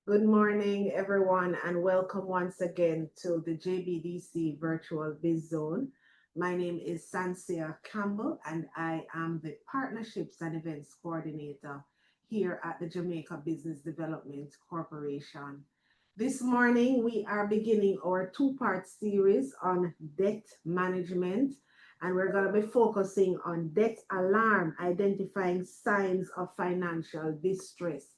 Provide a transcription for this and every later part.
Good morning, everyone, and welcome once again to the JBDC Virtual Biz Zone. My name is Sansia Campbell, and I am the Partnerships and Events Coordinator here at the Jamaica Business Development Corporation. This morning, we are beginning our two-part series on debt management, and we're going to be focusing on debt alarm, identifying signs of financial distress.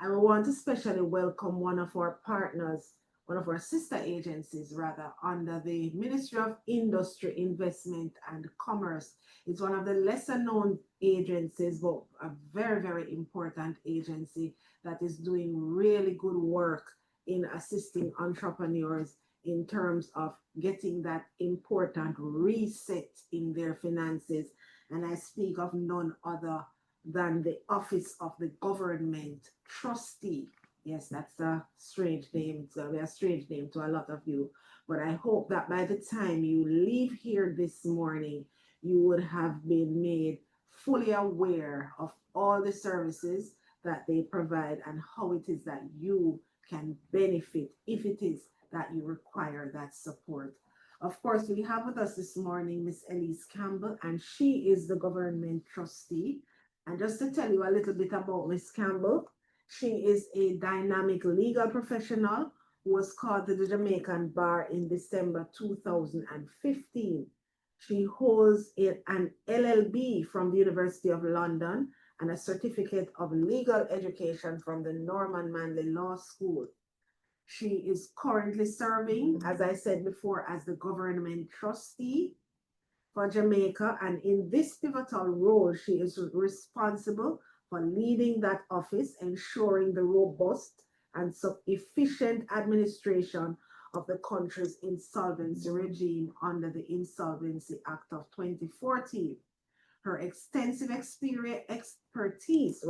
And we want to especially welcome one of our partners, one of our sister agencies, rather, under the Ministry of Industry, Investment and Commerce. It's one of the lesser known agencies, but a very, very important agency that is doing really good work in assisting entrepreneurs in terms of getting that important reset in their finances. And I speak of none other than the Office of the Government Trustee. Yes, that's a strange name. It's going to be a strange name to a lot of you. But I hope that by the time you leave here this morning, you would have been made fully aware of all the services that they provide and how it is that you can benefit if it is that you require that support. Of course, we have with us this morning Miss Elise Campbell, and she is the government trustee. And just to tell you a little bit about Miss Campbell, she is a dynamic legal professional who was called to the Jamaican bar in December 2015. She holds an LLB from the University of London and a certificate of legal education from the Norman Manley Law School. She is currently serving, as I said before, as the government trustee for Jamaica. And in this pivotal role, she is responsible for leading that office, ensuring the robust and efficient administration of the country's insolvency regime under the Insolvency Act of 2014. Her extensive expertise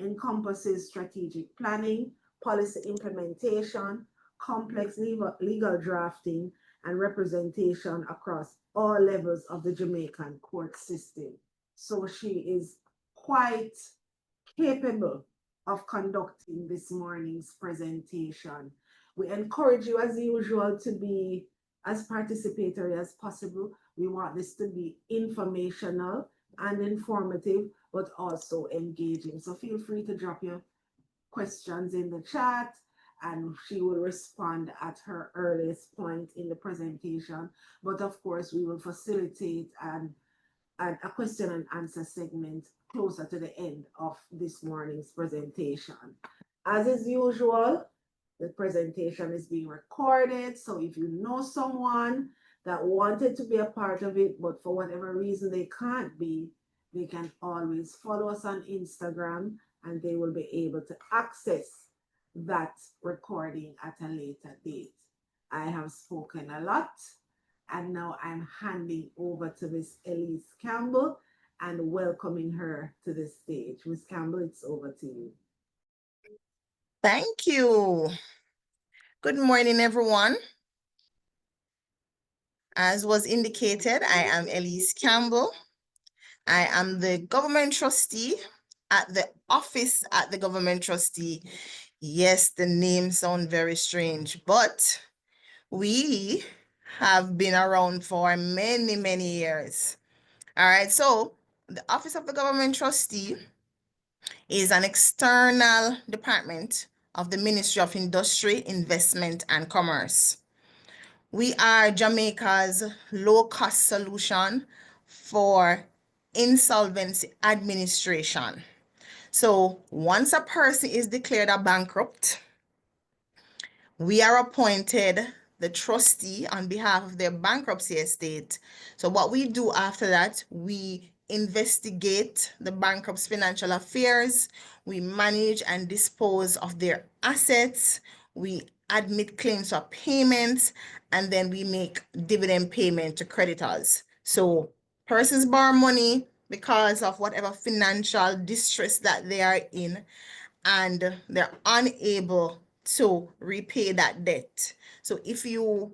encompasses strategic planning, policy implementation, complex legal drafting, and representation across all levels of the Jamaican court system. So she is quite capable of conducting this morning's presentation. We encourage you, as usual, to be as participatory as possible. We want this to be informational and informative, but also engaging. So feel free to drop your questions in the chat and she will respond at her earliest point in the presentation. But of course, we will facilitate a question and answer segment closer to the end of this morning's presentation. As is usual, the presentation is being recorded. So if you know someone that wanted to be a part of it, but for whatever reason they can't be, they can always follow us on Instagram and they will be able to access that recording at a later date. I have spoken a lot, and now I'm handing over to Miss Elise Campbell and welcoming her to the stage. Miss Campbell, it's over to you. Thank you. Good morning, everyone. As was indicated, I am Elise Campbell. I am the government trustee at the office at the government trustee. Yes, the name sounds very strange, but we have been around for many, many years. All right, so the office of the government trustee is an external department of the Ministry of Industry, Investment and Commerce. We are Jamaica's low-cost solution for insolvency administration. So once a person is declared a bankrupt, we are appointed the trustee on behalf of their bankruptcy estate. So what we do after that, we investigate the bankrupt's financial affairs, we manage and dispose of their assets, we admit claims for payments, and then we make dividend payment to creditors. So persons borrow money because of whatever financial distress that they are in, and they're unable to repay that debt. So if you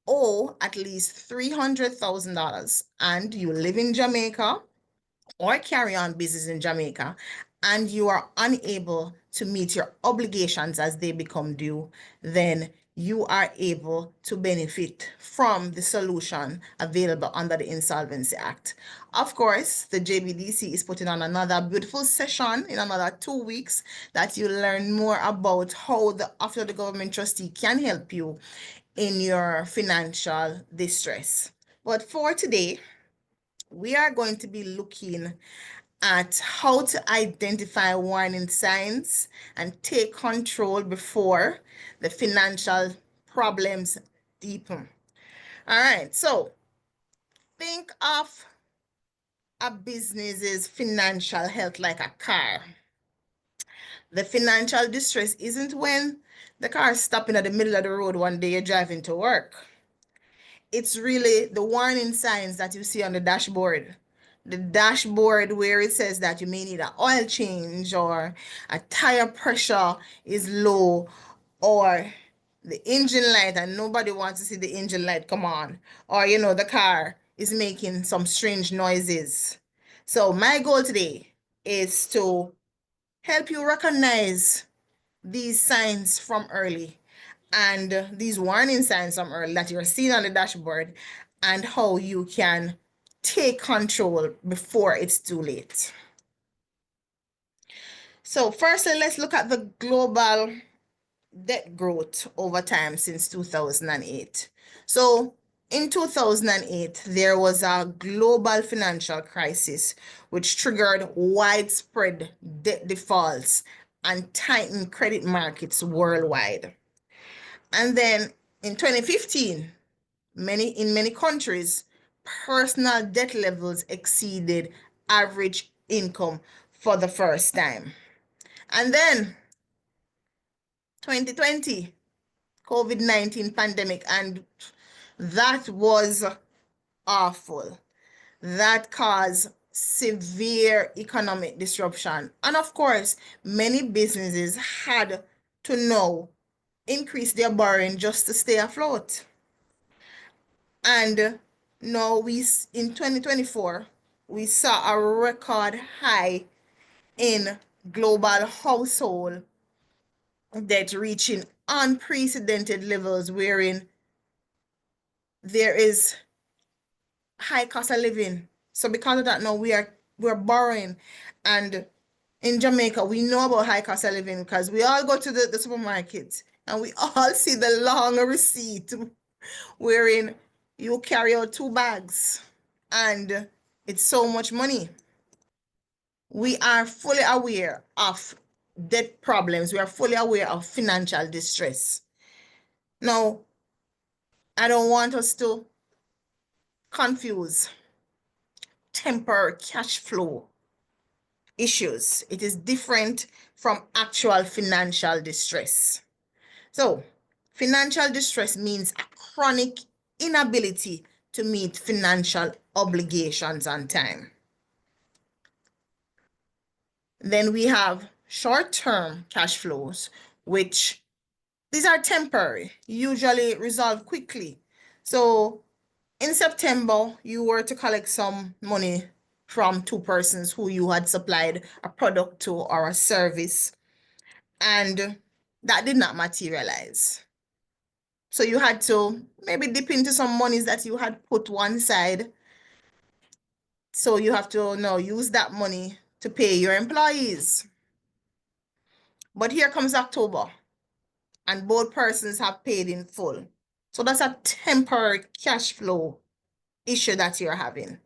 owe at least $300,000 and you live in Jamaica or carry on business in Jamaica and you are unable to meet your obligations as they become due, then you are able to benefit from the solution available under the Insolvency Act. Of course, the JBDC is putting on another beautiful session in another 2 weeks that you learn more about how the Office of the Government Trustee can help you in your financial distress. But for today, we are going to be looking at how to identify warning signs and take control before the financial problems deepen. All right, so think of a business's financial health like a car. The financial distress isn't when the car is stopping at the middle of the road one day you're driving to work. It's really the warning signs that you see on the dashboard. The dashboard where it says that you may need an oil change or a tire pressure is low or the engine light and nobody wants to see the engine light come on, or the car is making some strange noises. So my goal today is to help you recognize these signs from early and these warning signs from early that you're seeing on the dashboard and how you can take control before it's too late. So firstly, let's look at the global debt growth over time since 2008. So in 2008, there was a global financial crisis which triggered widespread debt defaults and tightened credit markets worldwide. And then in 2015, in many countries, personal debt levels exceeded average income for the first time. And then 2020, COVID-19 pandemic, and that was awful. That caused severe economic disruption. And of course, many businesses had to now increase their borrowing just to stay afloat. And now in 2024, we saw a record high in global household debt reaching unprecedented levels, wherein there is high cost of living. So because of that, now we're borrowing. And in Jamaica, we know about high cost of living because we all go to the supermarket and we all see the long receipt wherein you carry out 2 bags and it's so much money. We are fully aware of debt problems. We are fully aware of financial distress. Now, I don't want us to confuse temporary cash flow issues. It is different from actual financial distress. So, financial distress means a chronic inability to meet financial obligations on time. Then we have short-term cash flows, which these are temporary, usually resolve quickly. So in September, you were to collect some money from 2 persons who you had supplied a product to or a service, and that did not materialize. So you had to maybe dip into some monies that you had put one side. So you have to now use that money to pay your employees. But here comes October, and both persons have paid in full. So that's a temporary cash flow issue that you're having.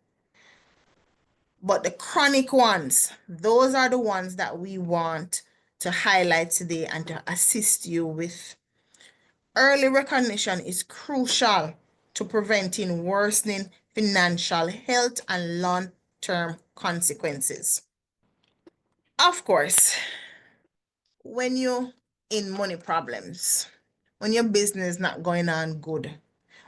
But the chronic ones, those are the ones that we want to highlight today and to assist you with. Early recognition is crucial to preventing worsening financial health and long-term consequences. Of course, when you're in money problems, when your business is not going on good,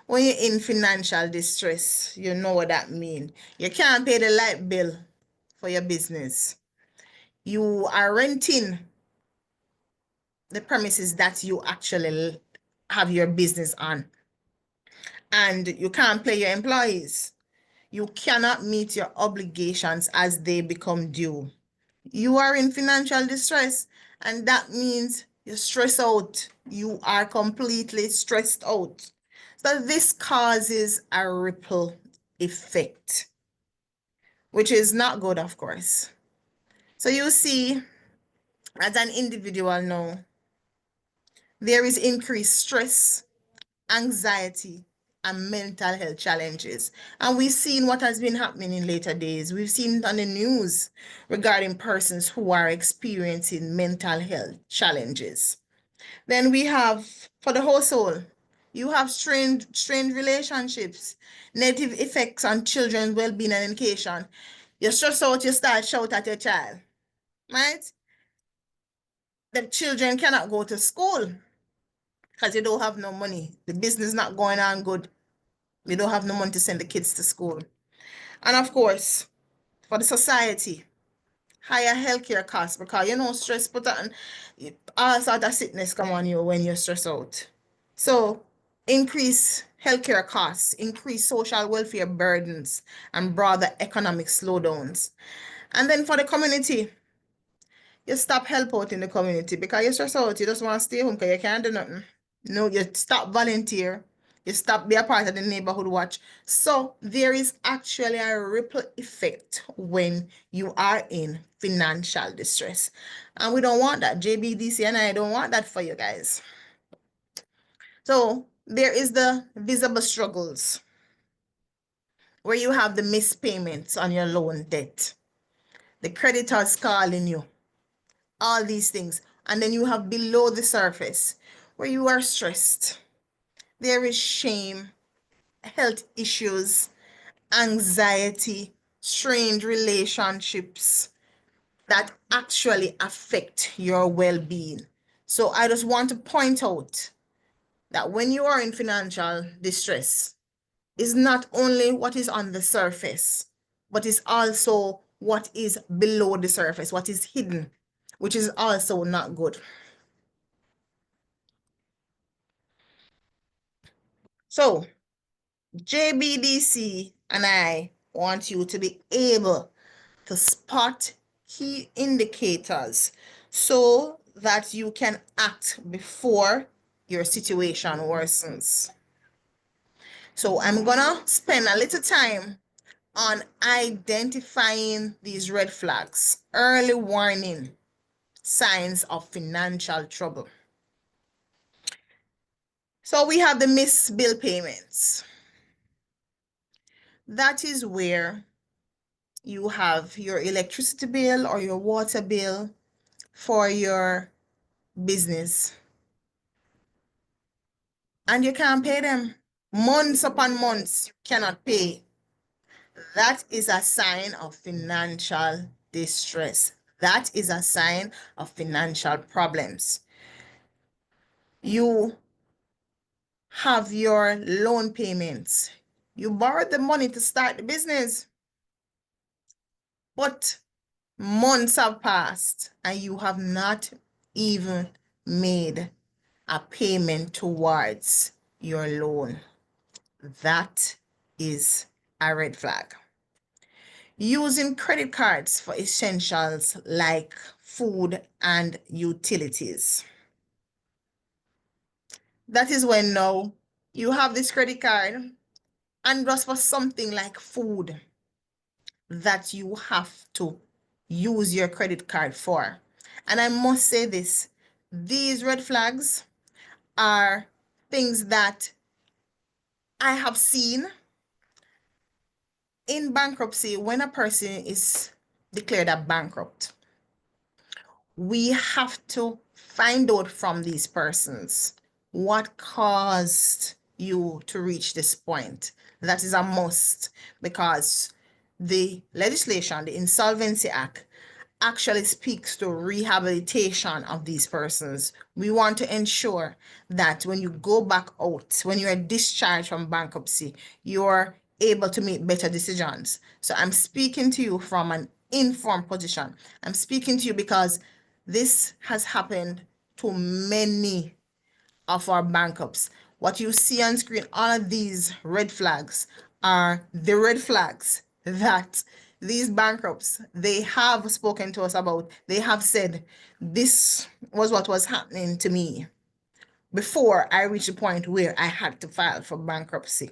when you're in financial distress, you know what that means. You can't pay the light bill for your business. You are renting the premises that you actually have your business on, and you can't pay your employees. You cannot meet your obligations as they become due. You are in financial distress, and that means you're stressed out. You are completely stressed out. So this causes a ripple effect, which is not good, of course. So you see, as an individual now, there is increased stress, anxiety, and mental health challenges. And we've seen what has been happening in later days. We've seen on the news regarding persons who are experiencing mental health challenges. Then we have, for the household, you have strained relationships, negative effects on children's well-being and education. You stress out, you start shout at your child, right? The children cannot go to school because you don't have no money. The business not going on good. We don't have no money to send the kids to school. And of course, for the society, higher healthcare costs because stress put on all sort of sickness come on you when you're stressed out. So increase healthcare costs, increase social welfare burdens, and broader economic slowdowns. And then for the community, you stop help out in the community because you're stressed out. You just want to stay home because you can't do nothing. No, you stop volunteer. You stop be a part of the neighborhood watch. So there is actually a ripple effect when you are in financial distress. And we don't want that. JBDC and I don't want that for you guys. So there is the visible struggles where you have the missed payments on your loan debt. The creditors calling you. All these things. And then you have below the surface where you are stressed. There is shame, health issues, anxiety, strained relationships that actually affect your well-being. So I just want to point out that when you are in financial distress, it's not only what is on the surface, but it's also what is below the surface, what is hidden, which is also not good. So JBDC and I want you to be able to spot key indicators so that you can act before your situation worsens. So I'm gonna spend a little time on identifying these red flags, early warning signs of financial trouble. So we have the missed bill payments. That is where you have your electricity bill or your water bill for your business and you can't pay them. Months upon months, you cannot pay. That is a sign of financial distress. That is a sign of financial problems. You have your loan payments. You borrowed the money to start the business, but months have passed and you have not even made a payment towards your loan. That is a red flag. Using credit cards for essentials like food and utilities. That is when now you have this credit card and just for something like food that you have to use your credit card for. And I must say this, these red flags are things that I have seen in bankruptcy when a person is declared a bankrupt. We have to find out from these persons what caused you to reach this point. That is a must because the legislation, the Insolvency Act, actually speaks to rehabilitation of these persons. We want to ensure that when you go back out, when you are discharged from bankruptcy, you're able to make better decisions. So I'm speaking to you from an informed position. I'm speaking to you because this has happened to many of our bankrupts. What you see on screen, all of these red flags are the red flags that these bankrupts, they have spoken to us about, they have said, this was what was happening to me before I reached the point where I had to file for bankruptcy.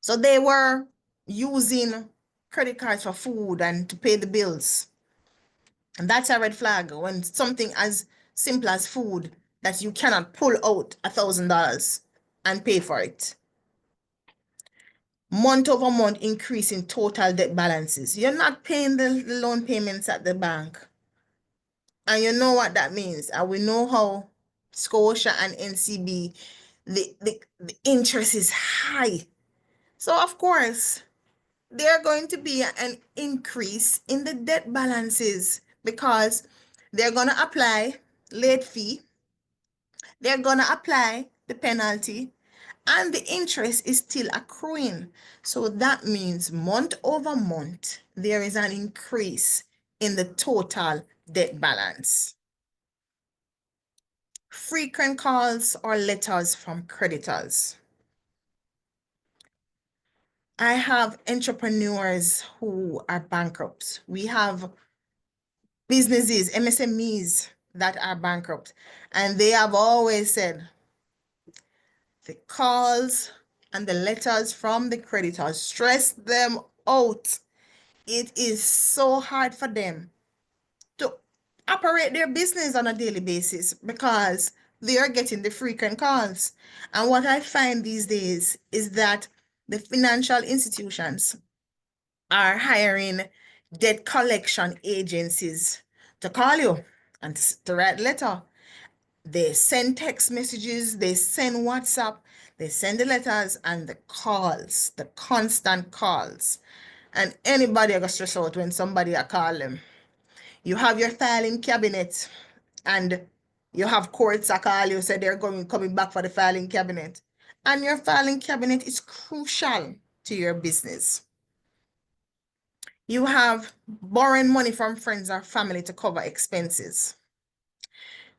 So they were using credit cards for food and to pay the bills. And that's a red flag when something as simple as food that you cannot pull out $1,000 and pay for it. Month over month increase in total debt balances. You're not paying the loan payments at the bank. And you know what that means. And we know how Scotia and NCB, the interest is high. So of course, there going to be an increase in the debt balances because they're going to apply late fee, they're going to apply the penalty, and the interest is still accruing. So that means month over month, there is an increase in the total debt balance. Frequent calls or letters from creditors. I have entrepreneurs who are bankrupt. We have businesses, MSMEs that are bankrupt. And they have always said the calls and the letters from the creditors stress them out. It is so hard for them to operate their business on a daily basis because they are getting the frequent calls. And what I find these days is that the financial institutions are hiring debt collection agencies to call you and to write letter. They send text messages, they send WhatsApp, they send the letters and the calls, the constant calls. And anybody gonna stress out when somebody I call them. You have your filing cabinet and you have courts I call you, say they're coming back for the filing cabinet. And your filing cabinet is crucial to your business. You have borrowing money from friends or family to cover expenses.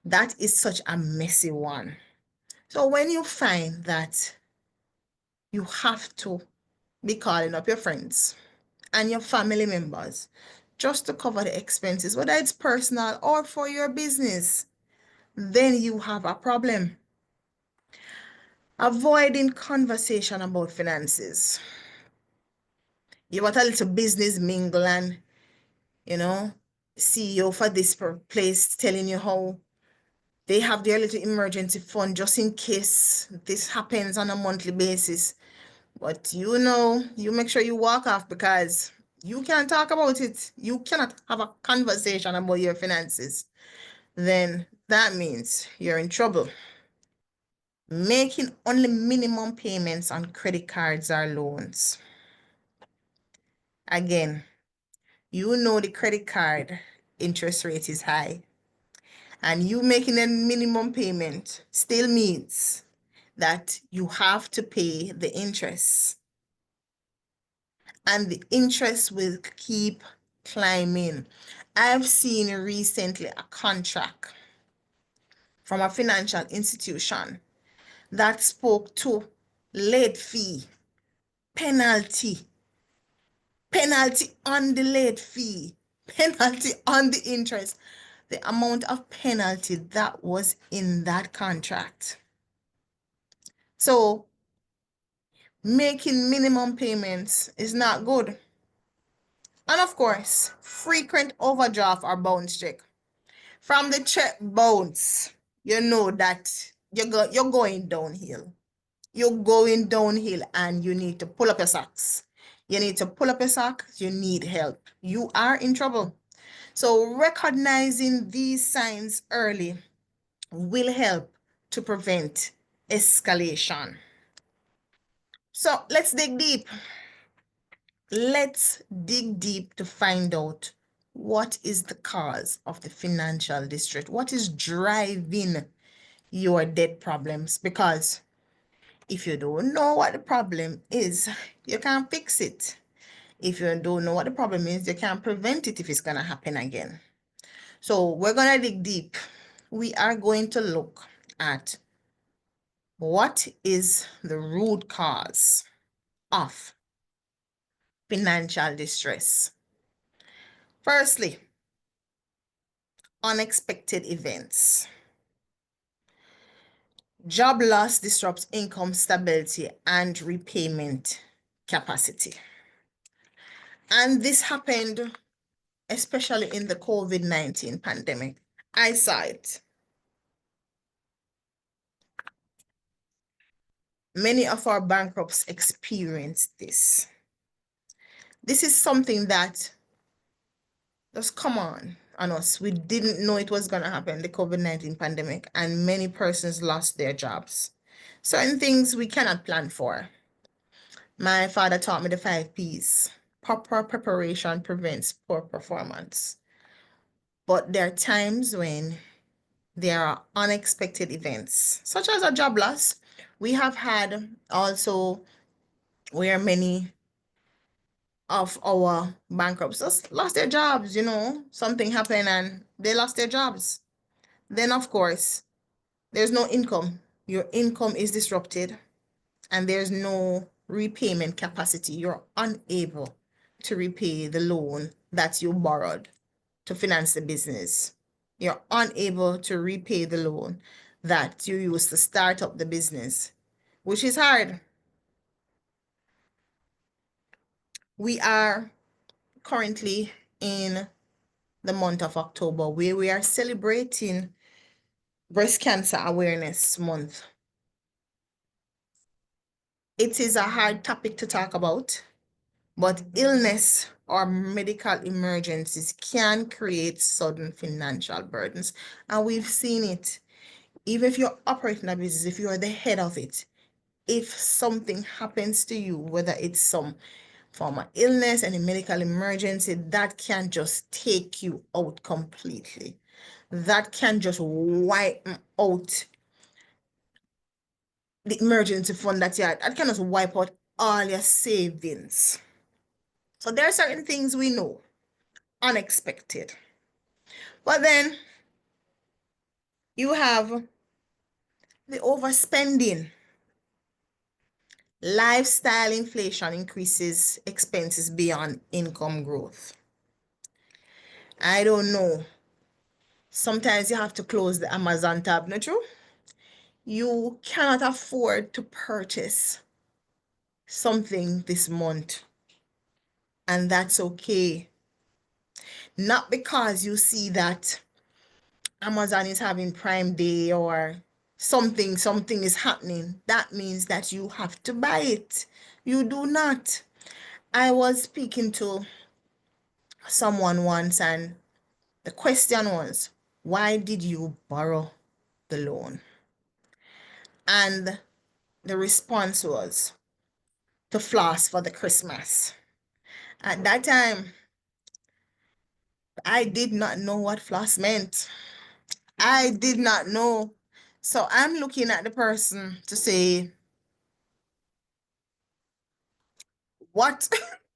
That is such a messy one. So when you find that you have to be calling up your friends and your family members just to cover the expenses, whether it's personal or for your business, then you have a problem. Avoiding conversation about finances. You want a little business mingle and, CEO for this place telling you how they have their little emergency fund just in case this happens on a monthly basis. But you make sure you walk off because you can't talk about it. You cannot have a conversation about your finances. Then that means you're in trouble. Making only minimum payments on credit cards or loans. Again, the credit card interest rate is high. And you making a minimum payment still means that you have to pay the interest. And the interest will keep climbing. I've seen recently a contract from a financial institution that spoke to late fee, penalty on the late fee, penalty on the interest, the amount of penalty that was in that contract. So making minimum payments is not good. And of course, frequent overdraft or bounce check. From the check bounce, you know that you're going downhill. You're going downhill and you need to pull up your socks. You need to pull up your socks. You need help. You are in trouble. So recognizing these signs early will help to prevent escalation. So let's dig deep. Let's dig deep to find out what is the cause of the financial distress. What is driving your debt problems? Because if you don't know what the problem is, you can't fix it. If you don't know what the problem is, you can't prevent it if it's going to happen again. So we're going to dig deep. We are going to look at what is the root cause of financial distress. Firstly, unexpected events. Job loss disrupts income stability and repayment capacity. And this happened especially in the COVID-19 pandemic. I saw it. Many of our bankrupts experienced this. This is something that just come on us. We didn't know it was going to happen, the COVID-19 pandemic, and many persons lost their jobs. Certain things we cannot plan for. My father taught me the 5 P's. Proper preparation prevents poor performance. But there are times when there are unexpected events, such as a job loss. We have had also where many of our bankrupts just lost their jobs, something happened and they lost their jobs. Then, of course, there's no income. Your income is disrupted and there's no repayment capacity. You're unable to repay the loan that you borrowed to finance the business. You're unable to repay the loan that you used to start up the business, which is hard. We are currently in the month of October, where we are celebrating Breast Cancer Awareness Month. It is a hard topic to talk about, but illness or medical emergencies can create sudden financial burdens. And we've seen it. Even if you're operating a business, if you are the head of it, if something happens to you, whether it's some form of illness, any medical emergency, that can just take you out completely. That can just wipe out the emergency fund that you had. That can just wipe out all your savings. So there are certain things we know, unexpected. But then you have the overspending. Lifestyle inflation increases expenses beyond income growth. I don't know. Sometimes you have to close the Amazon tab, not true? You cannot afford to purchase something this month, and that's okay. Not because you see that Amazon is having Prime Day or something is happening. That means that you have to buy it. You do not. I was speaking to someone once and the question was, why did you borrow the loan? And the response was, to floss for the Christmas. At that time, I did not know what floss meant. I did not know. So I'm looking at the person to say, what?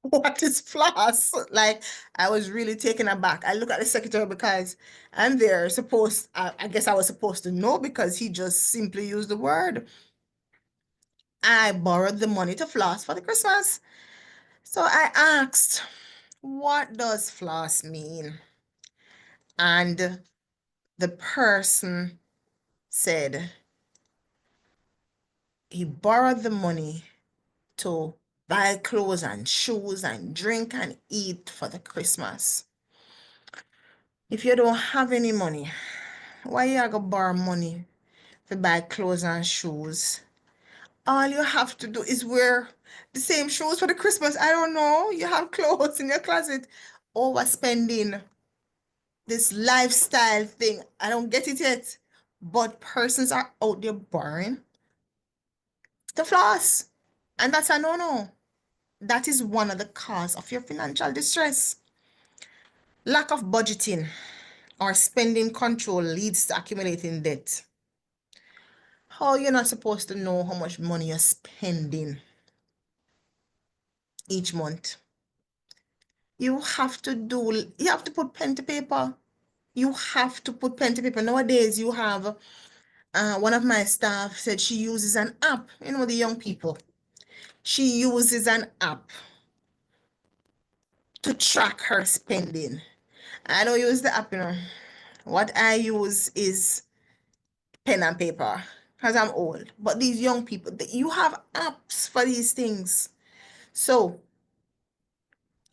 What is floss? Like, I was really taken aback. I look at the secretary because I'm there I guess I was supposed to know because he just simply used the word. I borrowed the money to floss for the Christmas. So I asked, what does floss mean? And the person said he borrowed the money to buy clothes and shoes and drink and eat for the Christmas. If you don't have any money, why you gonna borrow money to buy clothes and shoes? All you have to do is wear the same shoes for the Christmas. I don't know. You have clothes in your closet. Overspending. This lifestyle thing. I don't get it yet. But persons are out there borrowing to floss. And that's a no-no. That is one of the cause of your financial distress. Lack of budgeting or spending control leads to accumulating debt. How you're not supposed to know how much money you're spending each month? You have to put pen to paper. You have to put pen to paper. Nowadays, you have, one of my staff said she uses an app. The young people. She uses an app to track her spending. I don't use the app, you know. What I use is pen and paper because I'm old. But these young people, you have apps for these things. So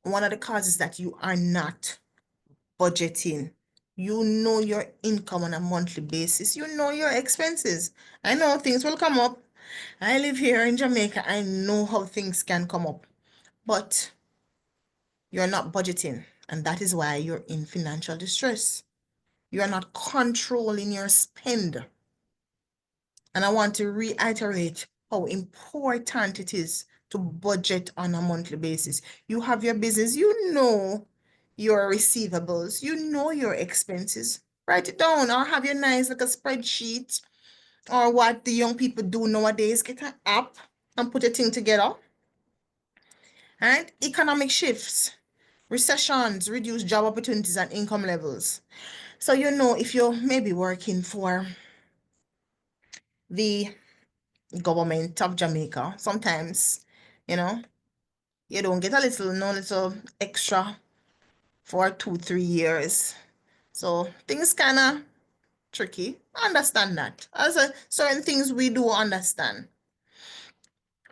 one of the causes that you are not budgeting. You know your income on a monthly basis. You know your expenses. I know things will come up. I live here in Jamaica. I know how things can come up. But you're not budgeting. And that is why you're in financial distress. You are not controlling your spend. And I want to reiterate how important it is to budget on a monthly basis. You have your business, you know your receivables, you know your expenses. Write it down or have your nice like a spreadsheet or what the young people do nowadays. Get an app and put a thing together. And economic shifts, recessions, reduce job opportunities and income levels. So you know if you're maybe working for the government of Jamaica, sometimes, you know, you don't get a little, no little extra for 2, 3 years. So things kind of tricky. I understand that. As a, certain things we do understand.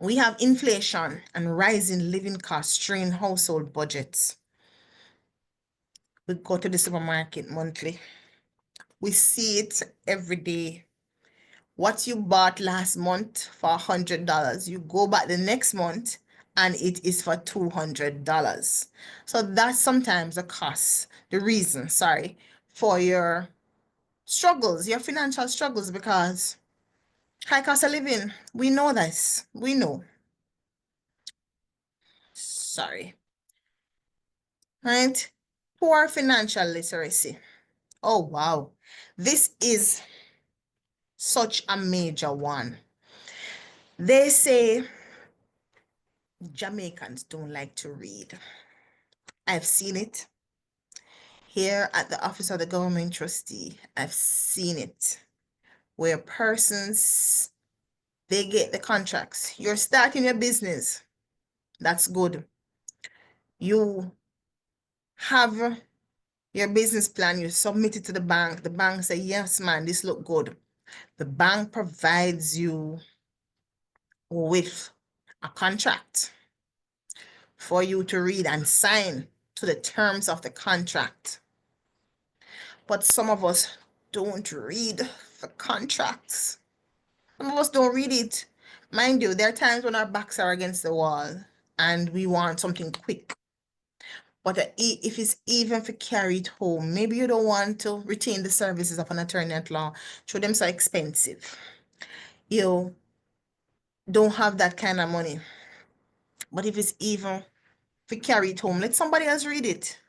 We have inflation and rising living costs strain household budgets. We go to the supermarket monthly. We see it every day. What you bought last month for $100, you go back the next month and it is for $200. So that's sometimes the reason, sorry, for your struggles, your financial struggles, because high cost of living, we know this, we know. Sorry. Right? Poor financial literacy. Oh, wow. This is such a major one. They say Jamaicans don't like to read. I've seen it here at the office of the government trustee. I've seen it where persons, they get the contracts. You're starting your business. That's good. You have your business plan, you submit it to the bank. The bank say, yes, man, this look good. The bank provides you with a contract for you to read and sign to the terms of the contract. But some of us don't read the contracts. Some of us don't read it. Mind you, there are times when our backs are against the wall and we want something quick. But if it's even for carry it home, maybe you don't want to retain the services of an attorney at law. Show them so expensive. You don't have that kind of money. But if it's even for carry it home, let somebody else read it.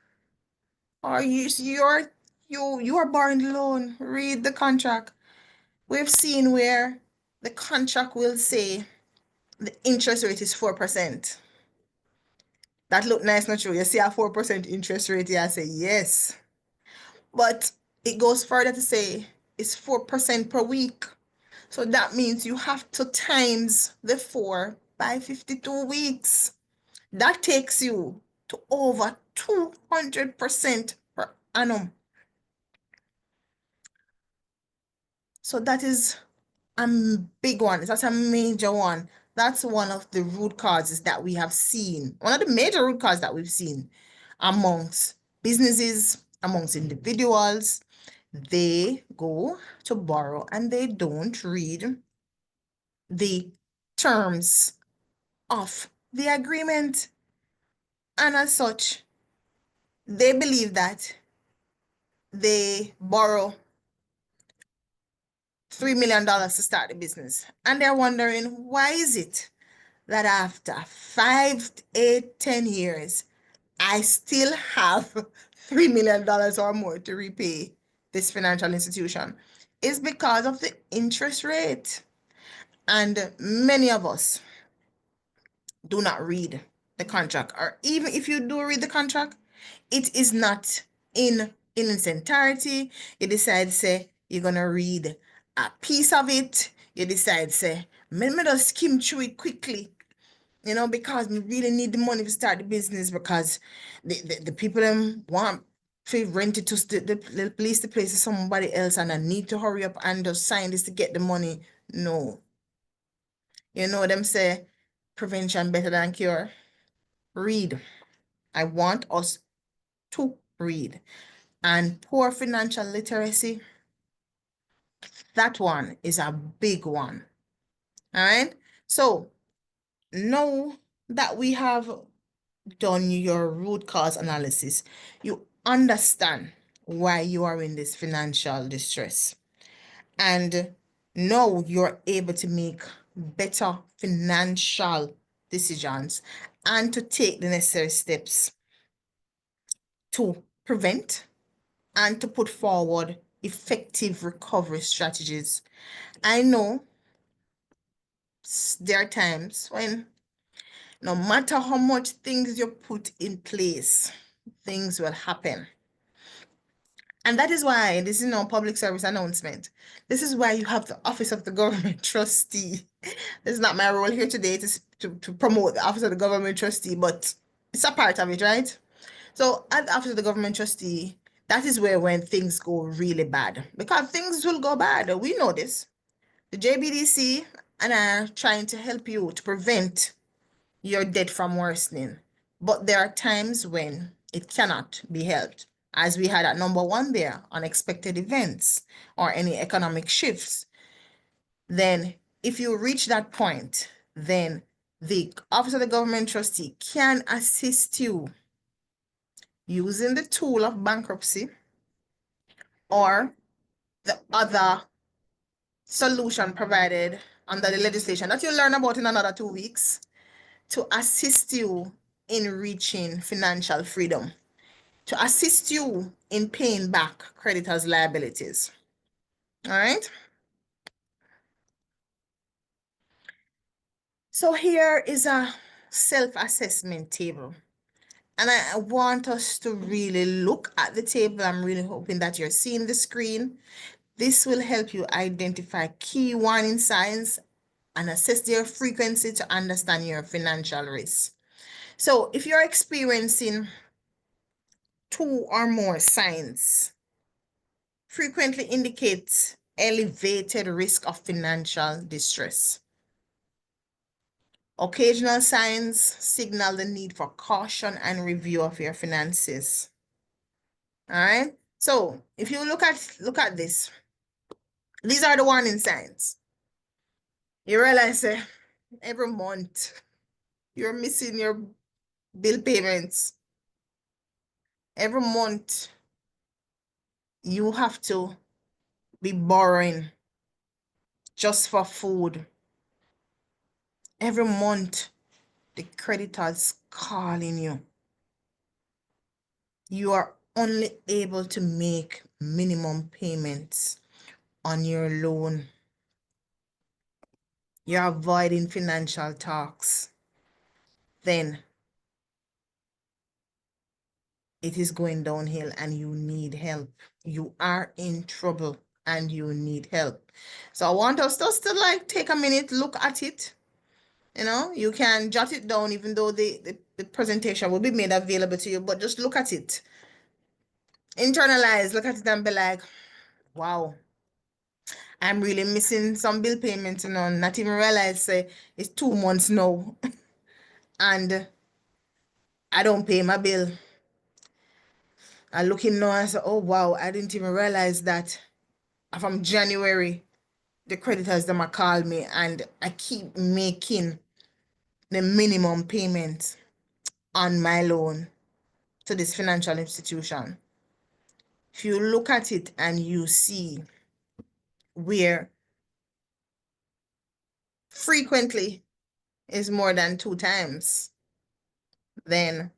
Or you are borrowing the loan. Read the contract. We've seen where the contract will say the interest rate is 4%. That look nice, not true. You see a 4% interest rate, yeah, I say yes. But it goes further to say it's 4% per week. So that means you have to times the 4 by 52 weeks. That takes you to over 200% per annum. So that is a big one. That's a major one. That's one of the root causes that we have seen. One of the major root causes that we've seen amongst businesses, amongst individuals. They go to borrow and they don't read the terms of the agreement. And as such, they believe that they borrow $3 million to start the business. And they're wondering, why is it that after 5, 8, 10 years, I still have $3 million or more to repay this financial institution? It's because of the interest rate. And many of us do not read the contract. Or even if you do read the contract, it is not in its entirety. You decide, say, you're going to read a piece of it. You decide, say, let me just skim through it quickly. because we really need the money to start the business because the people want to rent it to the lease the place to somebody else and I need to hurry up and just sign this to get the money. No. Them say prevention better than cure. Read. I want us to read. And poor financial literacy, that one is a big one. All right. So now that we have done your root cause analysis, you understand why you are in this financial distress. And now you're able to make better financial decisions and to take the necessary steps to prevent and to put forward effective recovery strategies. I know there are times when no matter how much things you put in place, things will happen. And that is why this is no public service announcement. This is why you have the Office of the Government Trustee. This is not my role here today to promote the Office of the Government Trustee, but it's a part of it, right? So at the Office of the Government Trustee, that is where when things go really bad, because things will go bad. We know this. The JBDC and I are trying to help you to prevent your debt from worsening. But there are times when it cannot be helped, as we had at number one there, unexpected events or any economic shifts. Then if you reach that point, then the Office of the Government Trustee can assist you using the tool of bankruptcy or the other solution provided under the legislation that you'll learn about in another 2 weeks to assist you in reaching financial freedom, to assist you in paying back creditors' liabilities. All right? So here is a self-assessment table. And I want us to really look at the table. I'm really hoping that you're seeing the screen. This will help you identify key warning signs and assess their frequency to understand your financial risk. So if you're experiencing 2 or more signs, frequently indicates elevated risk of financial distress. Occasional signs signal the need for caution and review of your finances. All right. So if you look at this, these are the warning signs. You realize every month you're missing your bill payments. Every month you have to be borrowing just for food. Every month the creditors calling you. You are only able to make minimum payments on your loan. You're avoiding financial talks. Then it is going downhill and you need help. You are in trouble and you need help. So I want us just to take a minute, look at it. You can jot it down even though the presentation will be made available to you, but just look at it. Internalize, look at it and be like, wow, I'm really missing some bill payments, not even realize it's 2 months now and I don't pay my bill. I looking now and say, oh wow, I didn't even realize that from January, the creditors them call me and I keep making the minimum payment on my loan to this financial institution. If you look at it and you see where frequently is more than 2 times, then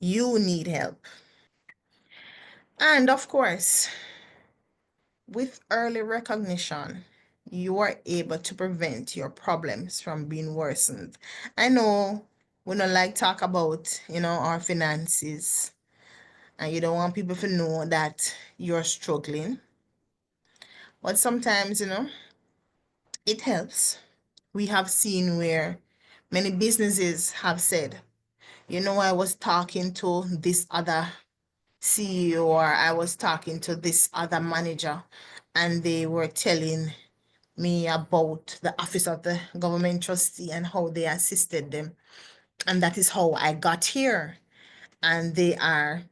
you need help. And of course, with early recognition, you are able to prevent your problems from being worsened. I know we don't like talk about, our finances, and you don't want people to know that you're struggling. But sometimes, it helps. We have seen where Many businesses have said, you know, I was talking to this other CEO or I was talking to this other manager, and they were telling me about the office of the government trustee and how they assisted them. And that is how I got here. And they are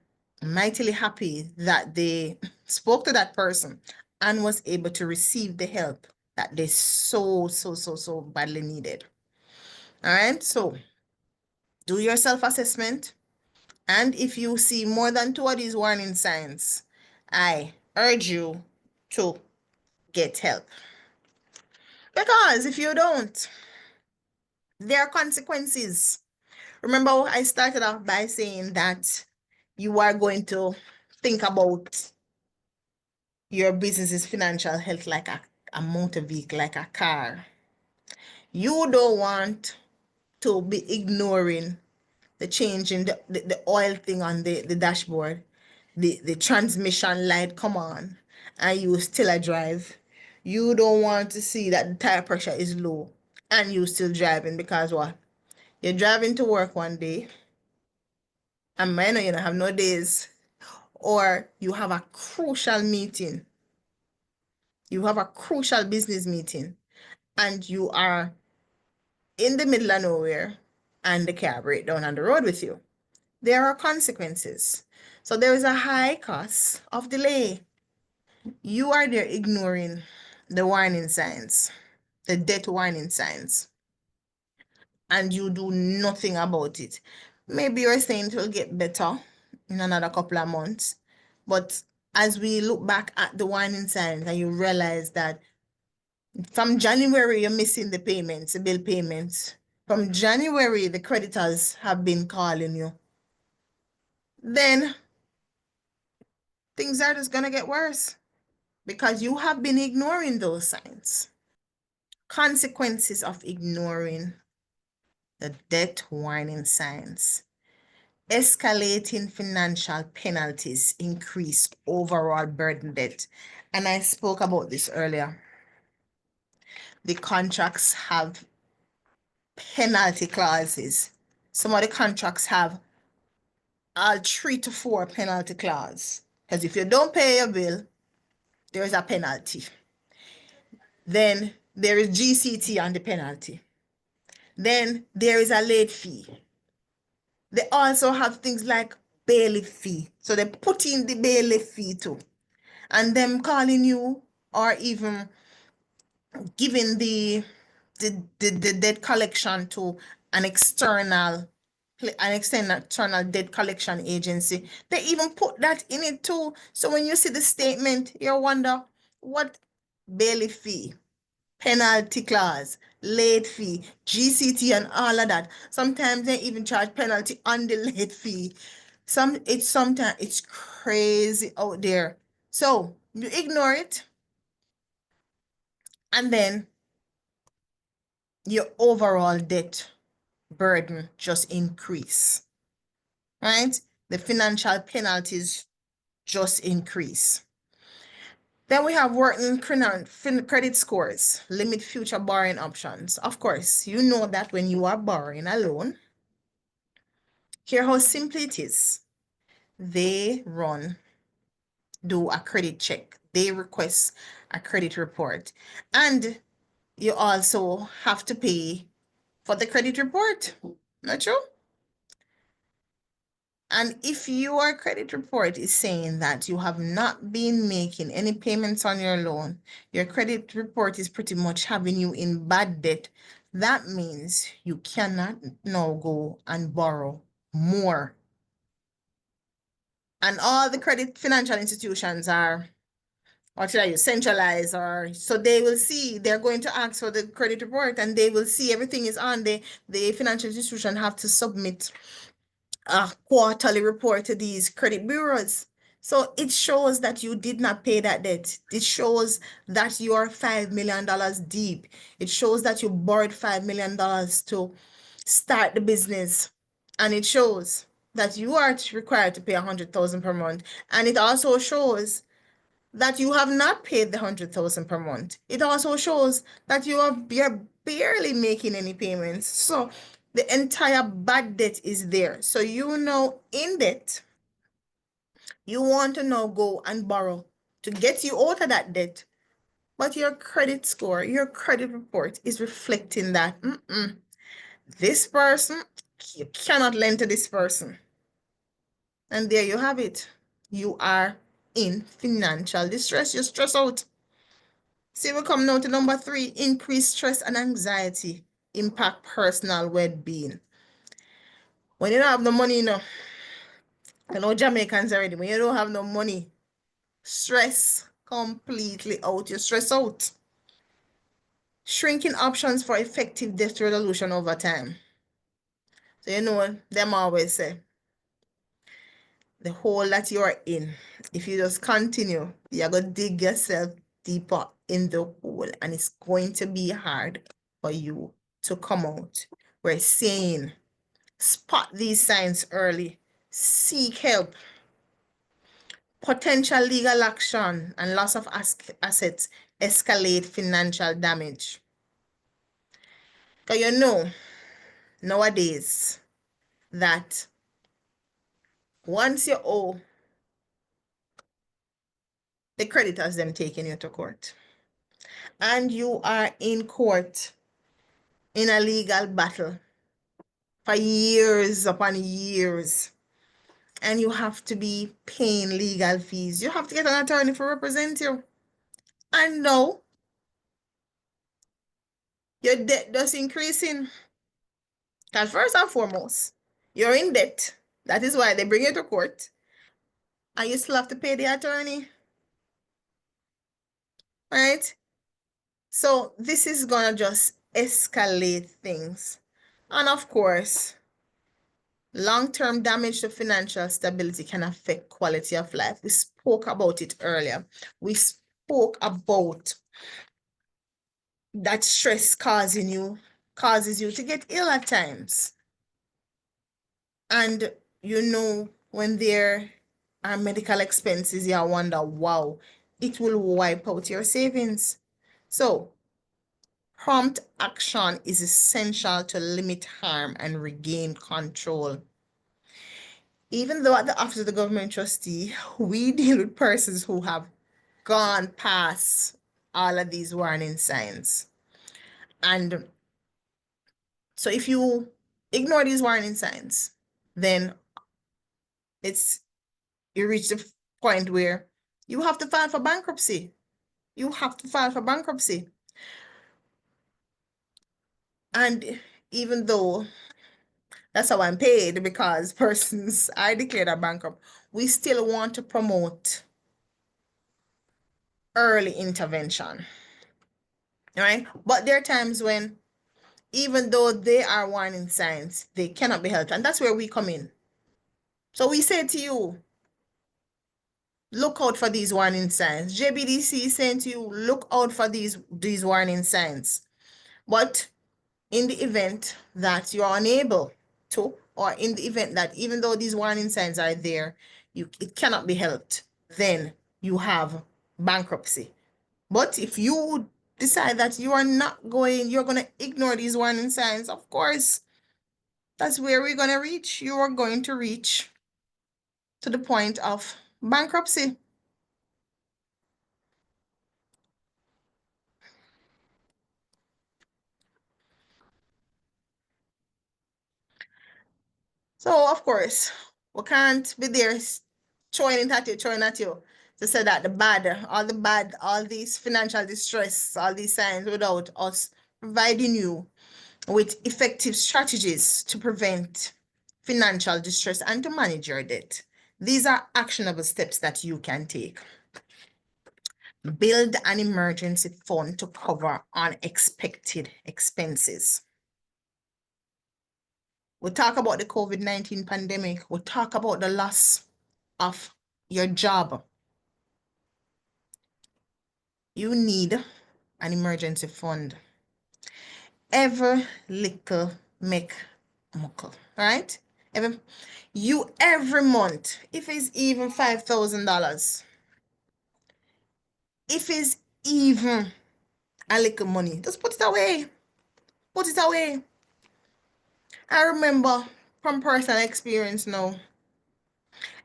mightily happy that they spoke to that person and was able to receive the help that they so badly needed. All right, so do your self-assessment. And if you see more than two of these warning signs, I urge you to get help. Because if you don't, there are consequences. Remember, I started off by saying that you are going to think about your business's financial health like a motor vehicle, like a car. You don't want to be ignoring the change in the oil thing on the dashboard, the transmission light come on, and you still a drive. You don't want to see that the tire pressure is low and you still driving, because what? You're driving to work one day, and man, you don't have no days, or you have a crucial meeting. You have a crucial business meeting, and you are in the middle of nowhere, and the car break down on the road with you. There are consequences. So there is a high cost of delay. You are there ignoring the warning signs, the death warning signs, and you do nothing about it. Maybe you're saying it will get better in another couple of months, but as we look back at the warning signs and you realize that from January you're missing the payments, the bill payments. From January the creditors have been calling you. Then things are just gonna get worse because you have been ignoring those signs. Consequences of ignoring the debt warning signs. Escalating financial penalties increase overall burden debt. And I spoke about this earlier. The contracts have penalty clauses. Some of the contracts have all 3 to 4 penalty clause. Because if you don't pay your bill, there is a penalty. Then there is GCT on the penalty. Then there is a late fee. They also have things like bailiff fee. So they put in the bailiff fee too. And them calling you or even giving the debt collection to an external debt collection agency. They even put that in it too. So when you see the statement, you wonder what bailiff fee, penalty clause, late fee, GCT, and all of that. Sometimes they even charge penalty on the late fee. Sometimes it's crazy out there. So you ignore it, and then your overall debt burden just increase, right? The financial penalties just increase. Then we have working credit scores, limit future borrowing options. Of course, you know that when you are borrowing a loan, here how simple it is. They do a credit check. They request a credit report. And you also have to pay for the credit report. Not true? And if your credit report is saying that you have not been making any payments on your loan, your credit report is pretty much having you in bad debt, that means you cannot now go and borrow more. And all the credit financial institutions are, or should I use centralized, or so they will see, they're going to ask for the credit report and they will see everything is on. The financial institution have to submit a quarterly report to these credit bureaus. So it shows that you did not pay that debt. It shows that you are $5 million deep. It shows that you borrowed $5 million to start the business. And it shows that you are required to pay $100,000 per month. And it also shows that you have not paid the 100,000 per month. It also shows that you're barely making any payments. So the entire bad debt is there. So you know in debt, you want to now go and borrow to get you out of that debt. But your credit score, your credit report is reflecting that this person, you cannot lend to this person. And there you have it. You are in financial distress. You're stressed out. See, we come now to number 3, increased stress and anxiety impact personal well-being. When you don't have no money, you know Jamaicans already, when you don't have no money, stress completely out. You're stressed out. Shrinking options for effective debt resolution over time. So you know, them always say, the hole that you are in, if you just continue, you're going to dig yourself deeper in the hole and it's going to be hard for you to come out. We're saying, spot these signs early, seek help. Potential legal action and loss of assets escalate financial damage. Because you know, nowadays, that once you owe, the creditors them taking you to court. And you are in court in a legal battle for years upon years. And you have to be paying legal fees. You have to get an attorney to represent you. And now, your debt does increasing. Because first and foremost, you're in debt. That is why they bring you to court. And you still have to pay the attorney. Right? So this is gonna just escalate things. And of course, long-term damage to financial stability can affect quality of life. We spoke about it earlier. We spoke about that stress causes you to get ill at times. And you know, when there are medical expenses, you wonder, wow, it will wipe out your savings. So prompt action is essential to limit harm and regain control. Even though at the Office of the Government Trustee, we deal with persons who have gone past all of these warning signs. And so if you ignore these warning signs, then you reach the point where you have to file for bankruptcy. You have to file for bankruptcy. And even though that's how I'm paid, because persons are declared a bankrupt, we still want to promote early intervention. All right. But there are times when, even though they are warning signs, they cannot be helped. And that's where we come in. So we say to you, look out for these warning signs. JBDC is saying to you, look out for these warning signs. But in the event that you're unable to, or in the event that even though these warning signs are there, it cannot be helped, then you have bankruptcy. But if you decide that you are not going, you're going to ignore these warning signs, of course, that's where we're going to reach. You are going to reach to the point of bankruptcy. So, of course, we can't be there throwing at you to say that all these financial distress, all these signs without us providing you with effective strategies to prevent financial distress and to manage your debt. These are actionable steps that you can take. Build an emergency fund to cover unexpected expenses. We talk about the COVID-19 pandemic. We talk about the loss of your job. You need an emergency fund. Every little make muckle, right? Every month, if it's even $5,000, if it's even a little money, just put it away. Put it away. I remember from personal experience now,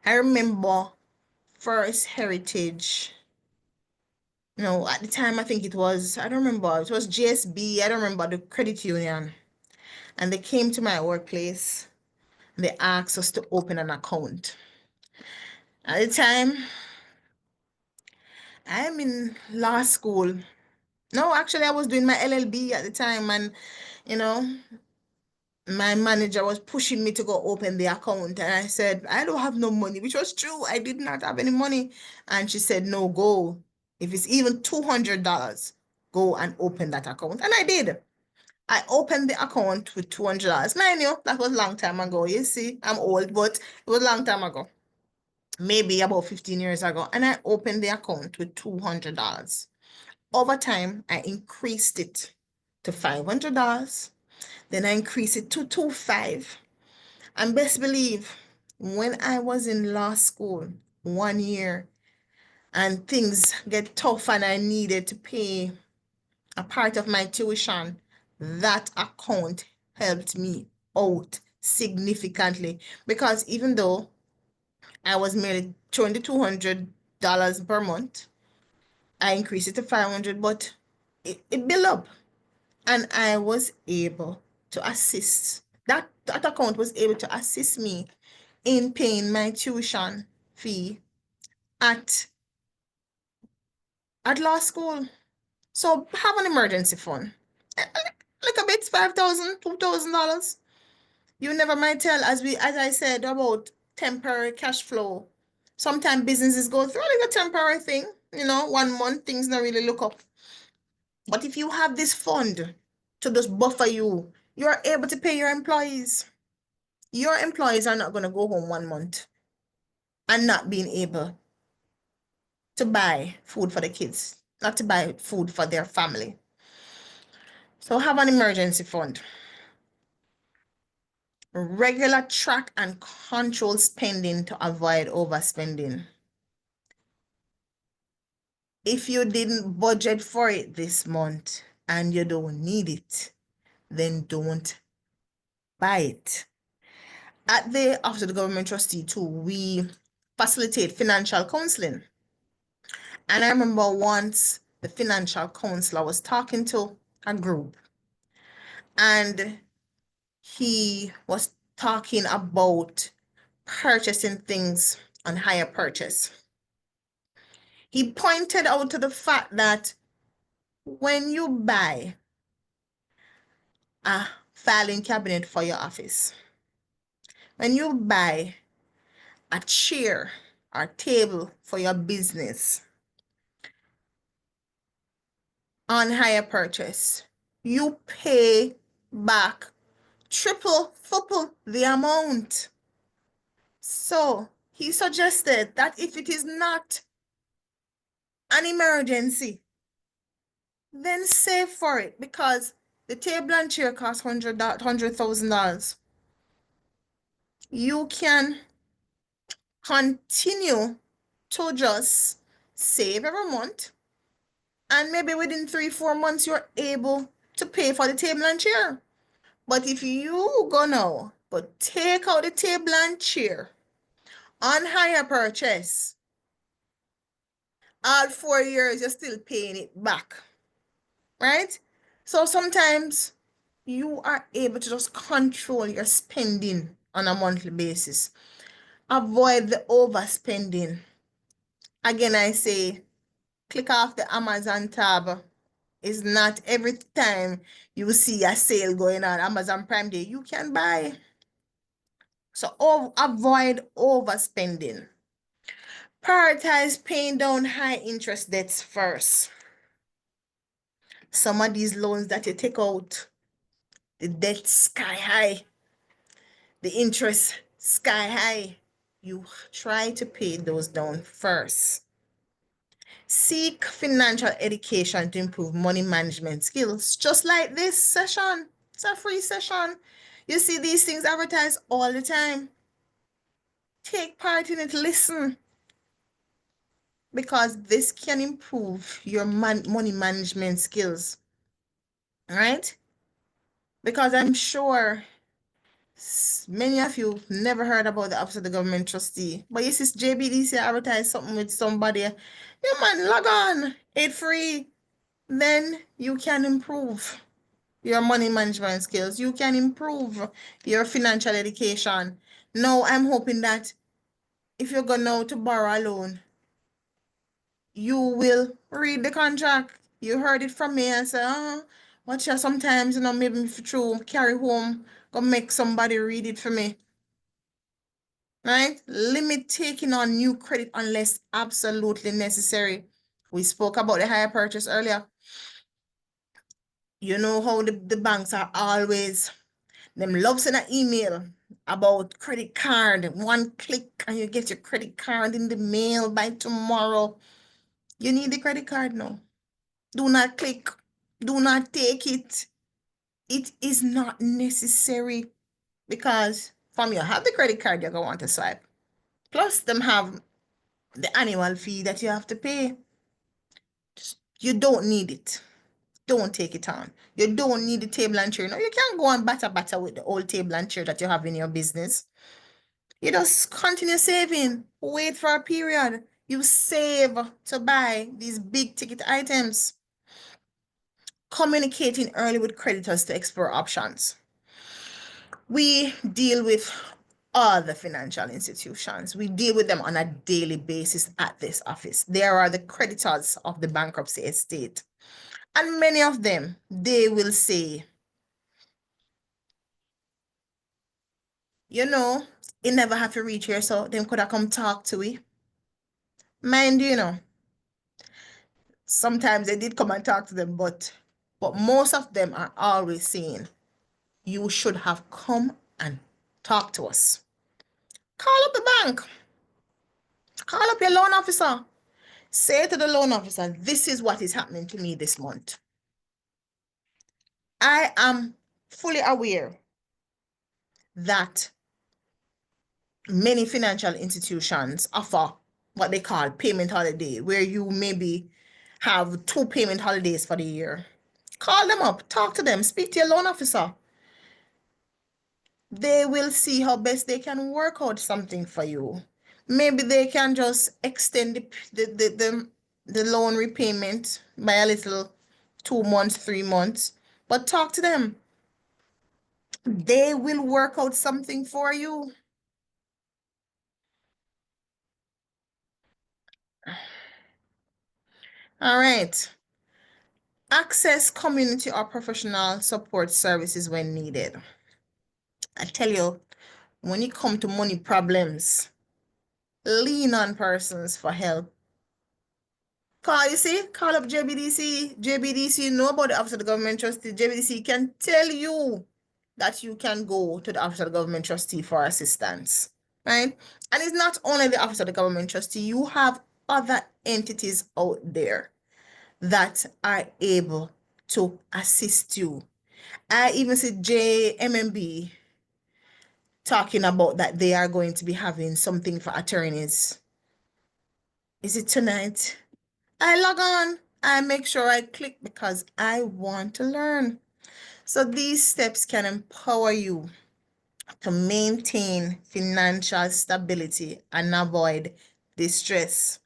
I remember First Heritage. No, at the time I think it was, I don't remember, it was GSB, I don't remember the credit union. And they came to my workplace. They asked us to open an account. At the time, I'm in law school. No, actually, I was doing my LLB at the time, and you know, my manager was pushing me to go open the account. And I said, I don't have no money, which was true. I did not have any money. And she said, no, go. If it's even $200, go and open that account. And I did. I opened the account with $200. Mind you, that was a long time ago. You see, I'm old, but it was a long time ago. Maybe about 15 years ago. And I opened the account with $200. Over time, I increased it to $500. Then I increased it to 2.5. And best believe, when I was in law school 1 year and things get tough and I needed to pay a part of my tuition, that account helped me out significantly, because even though I was merely $2,200 per month, I increased it to 500, but it built up, and I was able to assist. That account was able to assist me in paying my tuition fee at law school. So have an emergency fund. Like a bit, $5,000, $2,000. You never might tell, as I said about temporary cash flow. Sometimes businesses go through like a temporary thing. 1 month things not really look up. But if you have this fund to just buffer you, you're able to pay your employees. Your employees are not going to go home 1 month and not being able to buy food for the kids, not to buy food for their family. So have an emergency fund. Regular track and control spending to avoid overspending. If you didn't budget for it this month and you don't need it, then don't buy it. At the Office of the Government Trustee too, we facilitate financial counseling. And I remember once the financial counselor was talking to a group, and he was talking about purchasing things on hire purchase. He pointed out to the fact that when you buy a filing cabinet for your office, when you buy a chair or table for your business on hire purchase, you pay back triple the amount. So he suggested that if it is not an emergency, then save for it, because the table and chair cost $100,000. You can continue to just save every month, and maybe within 3-4 months you're able to pay for the table and chair. But if you go now but take out the table and chair on hire purchase, all 4 years you're still paying it back, right? So sometimes you are able to just control your spending on a monthly basis. Avoid the overspending. Again, I say, click off the Amazon tab. It's not every time you see a sale going on, Amazon Prime Day, you can buy. So avoid overspending. Prioritize paying down high interest debts first. Some of these loans that you take out, the debt sky high, the interest sky high. You try to pay those down first. Seek financial education to improve money management skills, just like this session. It's a free session. You see these things advertised all the time. Take part in it, listen. because this can improve your money management skills, right? Because I'm sure many of you never heard about the Office of the Government Trustee, but you see JBDC advertise something with somebody, you man, log on, it's free. Then you can improve your money management skills. You can improve your financial education. Now, I'm hoping that if you're going now to borrow a loan, you will read the contract. You heard it from me and say, watch out sometimes, maybe if you carry home, go make somebody read it for me. Right? Limit taking on new credit unless absolutely necessary. We spoke about the hire purchase earlier. You know how the banks are always, them loves in an email about credit card. One click and you get your credit card in the mail by tomorrow. You need the credit card now. Do not click. Do not take it. It is not necessary because from you have the credit card you're going to want to swipe. Plus, them have the annual fee that you have to pay. You don't need it. Don't take it on. You don't need the table and chair. No, you can't go and batter with the old table and chair that you have in your business. You just continue saving. Wait for a period. You save to buy these big ticket items. Communicating early with creditors to explore options. We deal with all the financial institutions. We deal with them on a daily basis at this office. There are the creditors of the bankruptcy estate. And many of them, they will say, you never have to reach here, so them could have come talk to we. Mind you, sometimes they did come and talk to them, but most of them are always saying, you should have come and talk to us. Call up the bank. Call up your loan officer. Say to the loan officer, this is what is happening to me this month. I am fully aware that many financial institutions offer what they call payment holiday, where you maybe have 2 payment holidays for the year. Call them up, talk to them, speak to your loan officer. They will see how best they can work out something for you. Maybe they can just extend the loan repayment by a little, 2 months, 3 months. But talk to them. They will work out something for you. All right. Access community or professional support services when needed. I tell you, when it comes to money problems, lean on persons for help. Call up JBDC. JBDC know about the Office of the Government Trustee. JBDC can tell you that you can go to the Office of the Government Trustee for assistance, right? And it's not only the Office of the Government Trustee, you have other entities out there that are able to assist you. I even see JMMB talking about that they are going to be having something for attorneys. Is it tonight? I log on. I make sure I click because I want to learn. So these steps can empower you to maintain financial stability and avoid distress.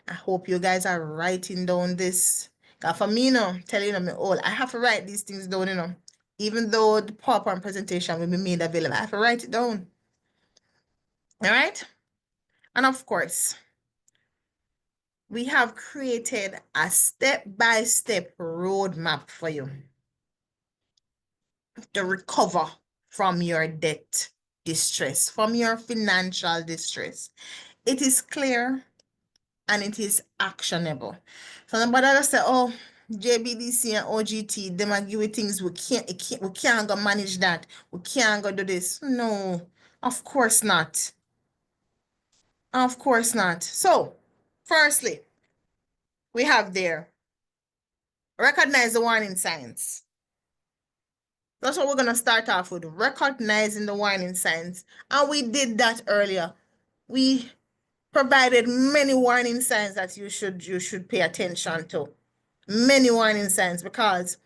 I hope you guys are writing down this. Because for me, telling me all, I have to write these things down, Even though the PowerPoint presentation will be made available, I have to write it down. All right? And of course, we have created a step-by-step roadmap for you to recover from your debt distress, from your financial distress. It is clear and it is actionable. So nobody will say, oh, JBDC and OGT, them are giving things we can't go manage that. We can't go do this. No, of course not. Of course not. So, firstly, we have there, recognize the warning signs. That's what we're going to start off with, recognizing the warning signs. And we did that earlier. We provided many warning signs that you should pay attention to. Many warning signs, because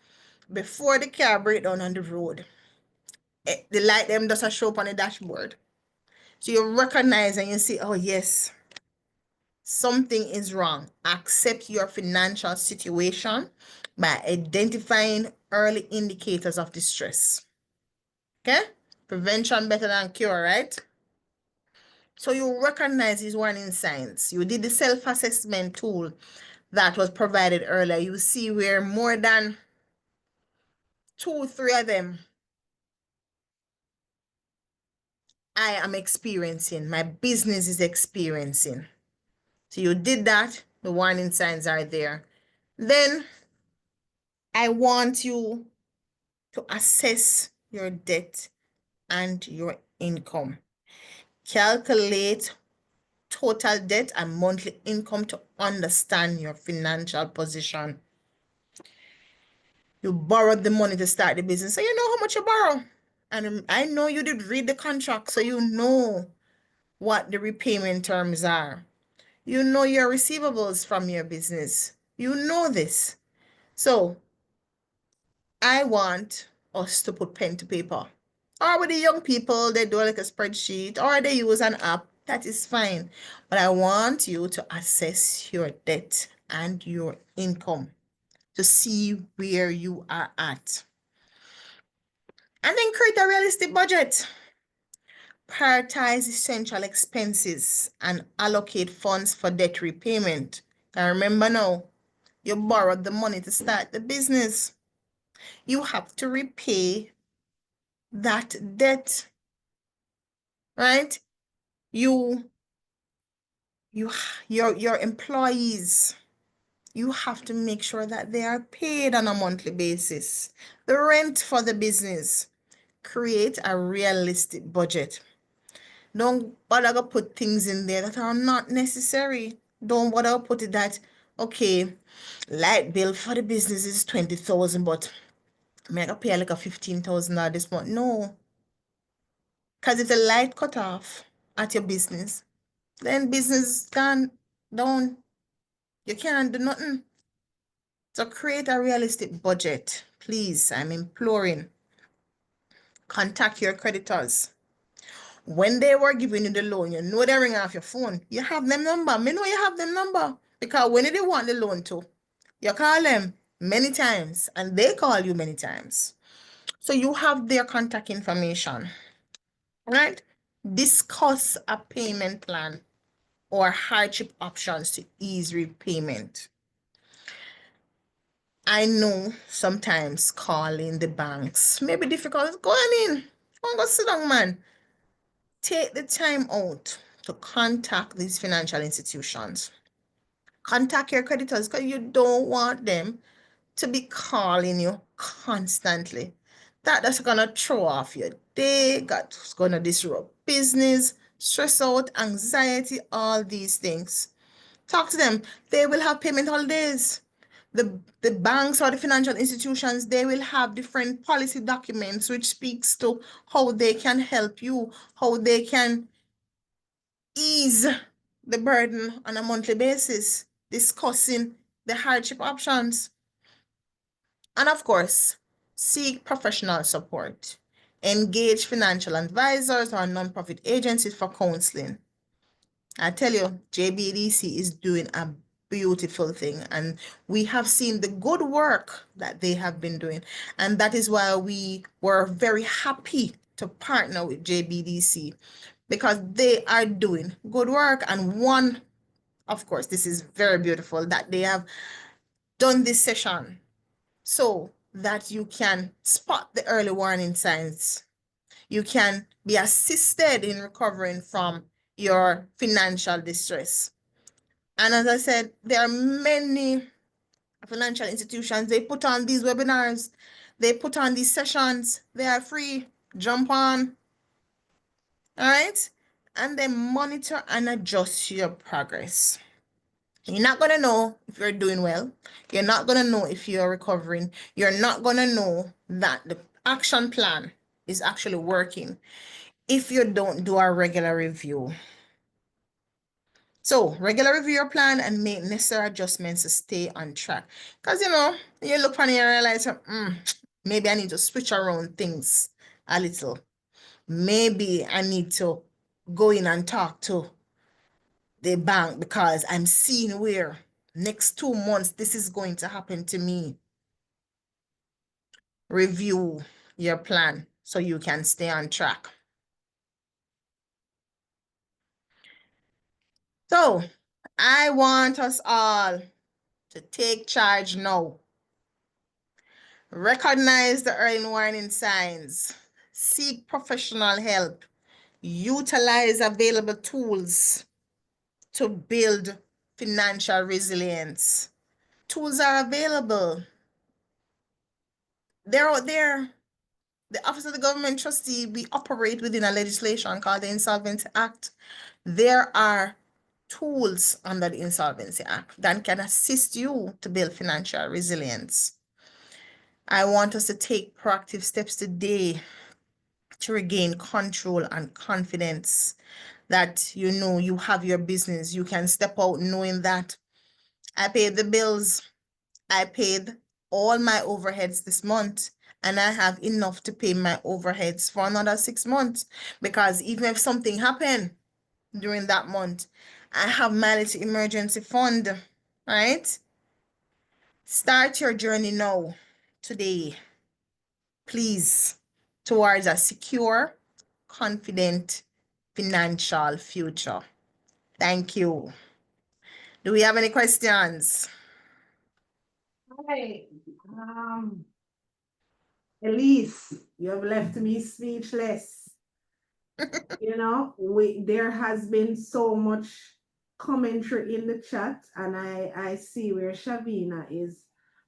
before the car break down on the road, the light them doesn't show up on the dashboard. So you recognize and you see, oh yes, something is wrong. Accept your financial situation by identifying early indicators of distress. Okay? Prevention better than cure, right? So you recognize these warning signs. You did the self-assessment tool that was provided earlier. You see where more than 2, 3 of them I am experiencing, my business is experiencing. So you did that, the warning signs are there. Then I want you to assess your debt and your income. Calculate total debt and monthly income to understand your financial position. You borrowed the money to start the business, so you know how much you borrow. And I know you did read the contract, so you know what the repayment terms are. You know your receivables from your business. You know this. So I want us to put pen to paper. Or with the young people, they do like a spreadsheet or they use an app. That is fine. But I want you to assess your debt and your income to see where you are at. And then create a realistic budget. Prioritize essential expenses and allocate funds for debt repayment. And remember now, you borrowed the money to start the business. You have to repay that debt, right? Your employees, you have to make sure that they are paid on a monthly basis. The rent for the business. Create a realistic budget. Don't bother to put things in there that are not necessary. Don't bother to put it that, okay, light bill for the business is 20,000, but I'm going to pay like a 15,000 this month. No, because if the light cut off at your business, then business gone down. You can't do nothing. So create a realistic budget. Please, I'm imploring. Contact your creditors. When they were giving you the loan, you know they ring off your phone. You have them number. Me know you have them number. Because when they want the loan to, you call them many times and they call you many times. So you have their contact information. Right? Discuss a payment plan or hardship options to ease repayment. I know sometimes calling the banks may be difficult. Go on in. Go sit down, man. Take the time out to contact these financial institutions. Contact your creditors because you don't want them to be calling you constantly. That's gonna throw off your day, that's gonna disrupt business, stress out, anxiety, all these things. Talk to them. They will have payment holidays. The banks or the financial institutions, they will have different policy documents which speaks to how they can help you, how they can ease the burden on a monthly basis, discussing the hardship options. And of course, seek professional support. Engage financial advisors or nonprofit agencies for counseling. I tell you, JBDC is doing a beautiful thing, and we have seen the good work that they have been doing. And that is why we were very happy to partner with JBDC because they are doing good work. And one, of course, this is very beautiful that they have done this session so that you can spot the early warning signs. You can be assisted in recovering from your financial distress. And as I said, there are many financial institutions, they put on these webinars, they put on these sessions, they are free, jump on, all right? And they monitor and adjust your progress. You're not going to know if you're doing well. You're not going to know if you're recovering. You're not going to know that the action plan is actually working if you don't do a regular review. So regular review your plan and make necessary adjustments to stay on track. Because you look on it and realize, maybe I need to switch around things a little. Maybe I need to go in and talk to the bank because I'm seeing where next 2 months this is going to happen to me. Review your plan so you can stay on track. So I want us all to take charge now. Recognize the early warning signs. Seek professional help. Utilize available tools to build financial resilience. Tools are available. They're out there. The Office of the Government Trustee, we operate within a legislation called the Insolvency Act. There are tools under the Insolvency Act that can assist you to build financial resilience. I want us to take proactive steps today to regain control and confidence that you have your business. You can step out knowing that I paid the bills, I paid all my overheads this month, and I have enough to pay my overheads for another 6 months. Because even if something happened during that month, I have my little emergency fund, right? Start your journey now, today, please, towards a secure, confident financial future. Thank you. Do we have any questions? Hi, Elise, you have left me speechless. There has been so much commentary in the chat, and I see where Shavina is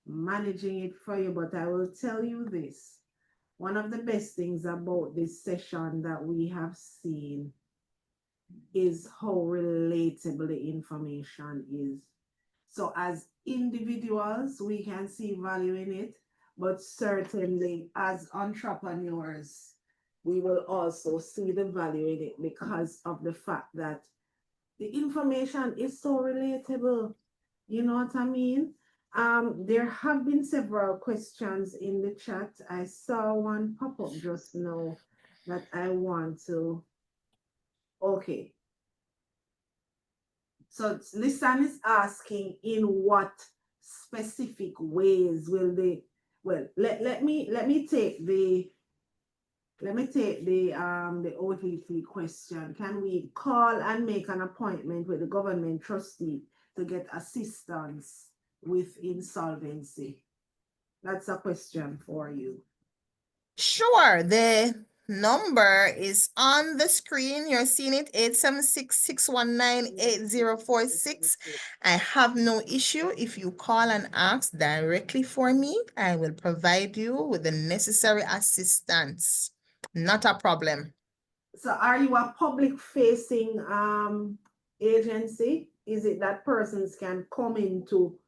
managing it for you, but I will tell you this. One of the best things about this session that we have seen is how relatable the information is. So as individuals, we can see value in it, but certainly as entrepreneurs, we will also see the value in it because of the fact that the information is so relatable. You know what I mean? There have been several questions in the chat. I saw one pop up just now that I want to. Okay. So Lisan is asking in what specific ways will they, well, let me take the OTT question. Can we call and make an appointment with the government trustee to get assistance with insolvency? That's a question for you. Sure. The number is on the screen. You're seeing it, 876-619-8046. I have no issue. If you call and ask directly for me, I will provide you with the necessary assistance. Not a problem. So are you a public facing agency? Is it that persons can come into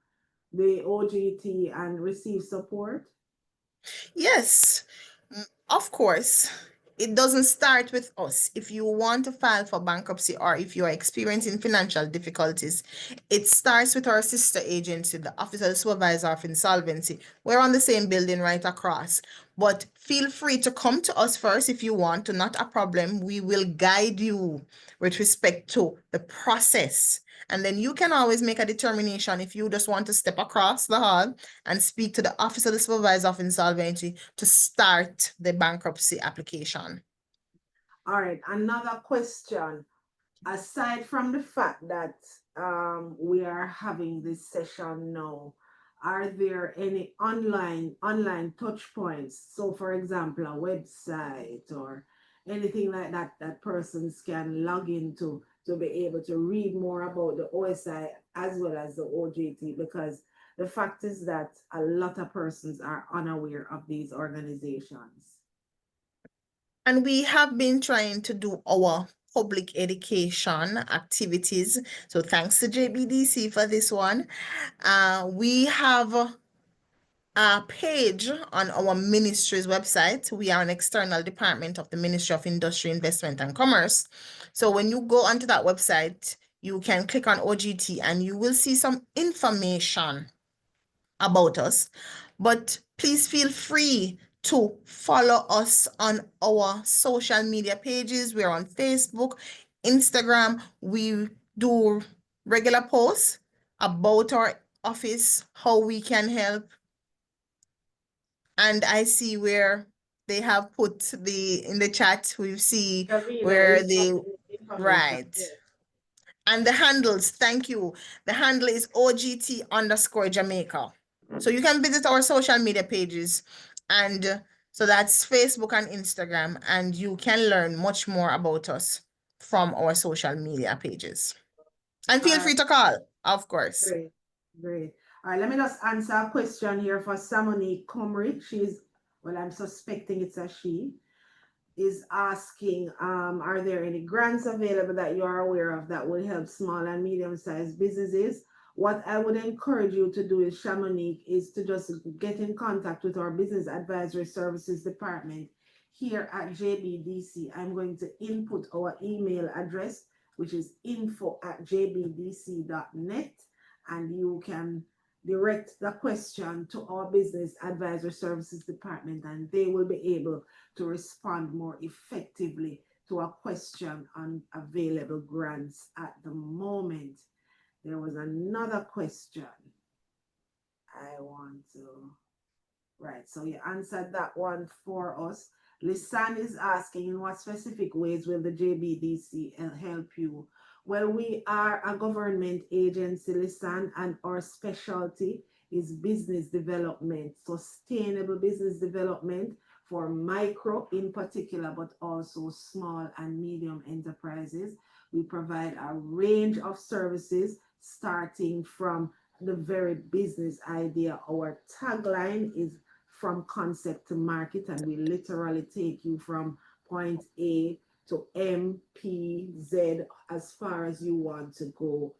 the OGT and receive support? Yes, of course. It doesn't start with us. If you want to file for bankruptcy or if you are experiencing financial difficulties, it starts with our sister agency, the Office of the Supervisor of Insolvency. We're on the same building right across. But feel free to come to us first if you want to, not a problem. We will guide you with respect to the process. And then you can always make a determination if you just want to step across the hall and speak to the Office of the Supervisor of Insolvency to start the bankruptcy application. All right, another question. Aside from the fact that we are having this session now, are there any online touch points? So for example, a website or anything like that that persons can log into to be able to read more about the OSI as well as the OJT, because the fact is that a lot of persons are unaware of these organizations. And we have been trying to do our public education activities. So thanks to JBDC for this one. We have a page on our ministry's website. We are an external department of the Ministry of Industry, Investment and Commerce. So when you go onto that website, you can click on OGT and you will see some information about us. But please feel free to follow us on our social media pages. We're on Facebook, Instagram. We do regular posts about our office, how we can help. And I see where they have put in the chat, we see where they, right. Yes. And the handles, thank you. The handle is OGT_Jamaica. So you can visit our social media pages, and so that's Facebook and Instagram, and you can learn much more about us from our social media pages. And feel free to call, of course. Great, great. All right, let me just answer a question here for Samoni Comrie. Well, I'm suspecting it's a she, is asking, are there any grants available that you are aware of that would help small and medium-sized businesses? What I would encourage you to do is, Shamonique, is to just get in contact with our Business Advisory Services Department here at JBDC. I'm going to input our email address, which is info@jbdc.net, and you can direct the question to our Business Advisory Services Department, and they will be able to respond more effectively to a question on available grants at the moment. There was another question I want to, right, so you answered that one for us. Lisanne is asking, in what specific ways will the JBDC help you? Well, we are a government agency, Lisanne, and our specialty is business development, sustainable business development for micro in particular, but also small and medium enterprises. We provide a range of services starting from the very business idea. Our tagline is from concept to market, and we literally take you from point A to MPZ as far as you want to go.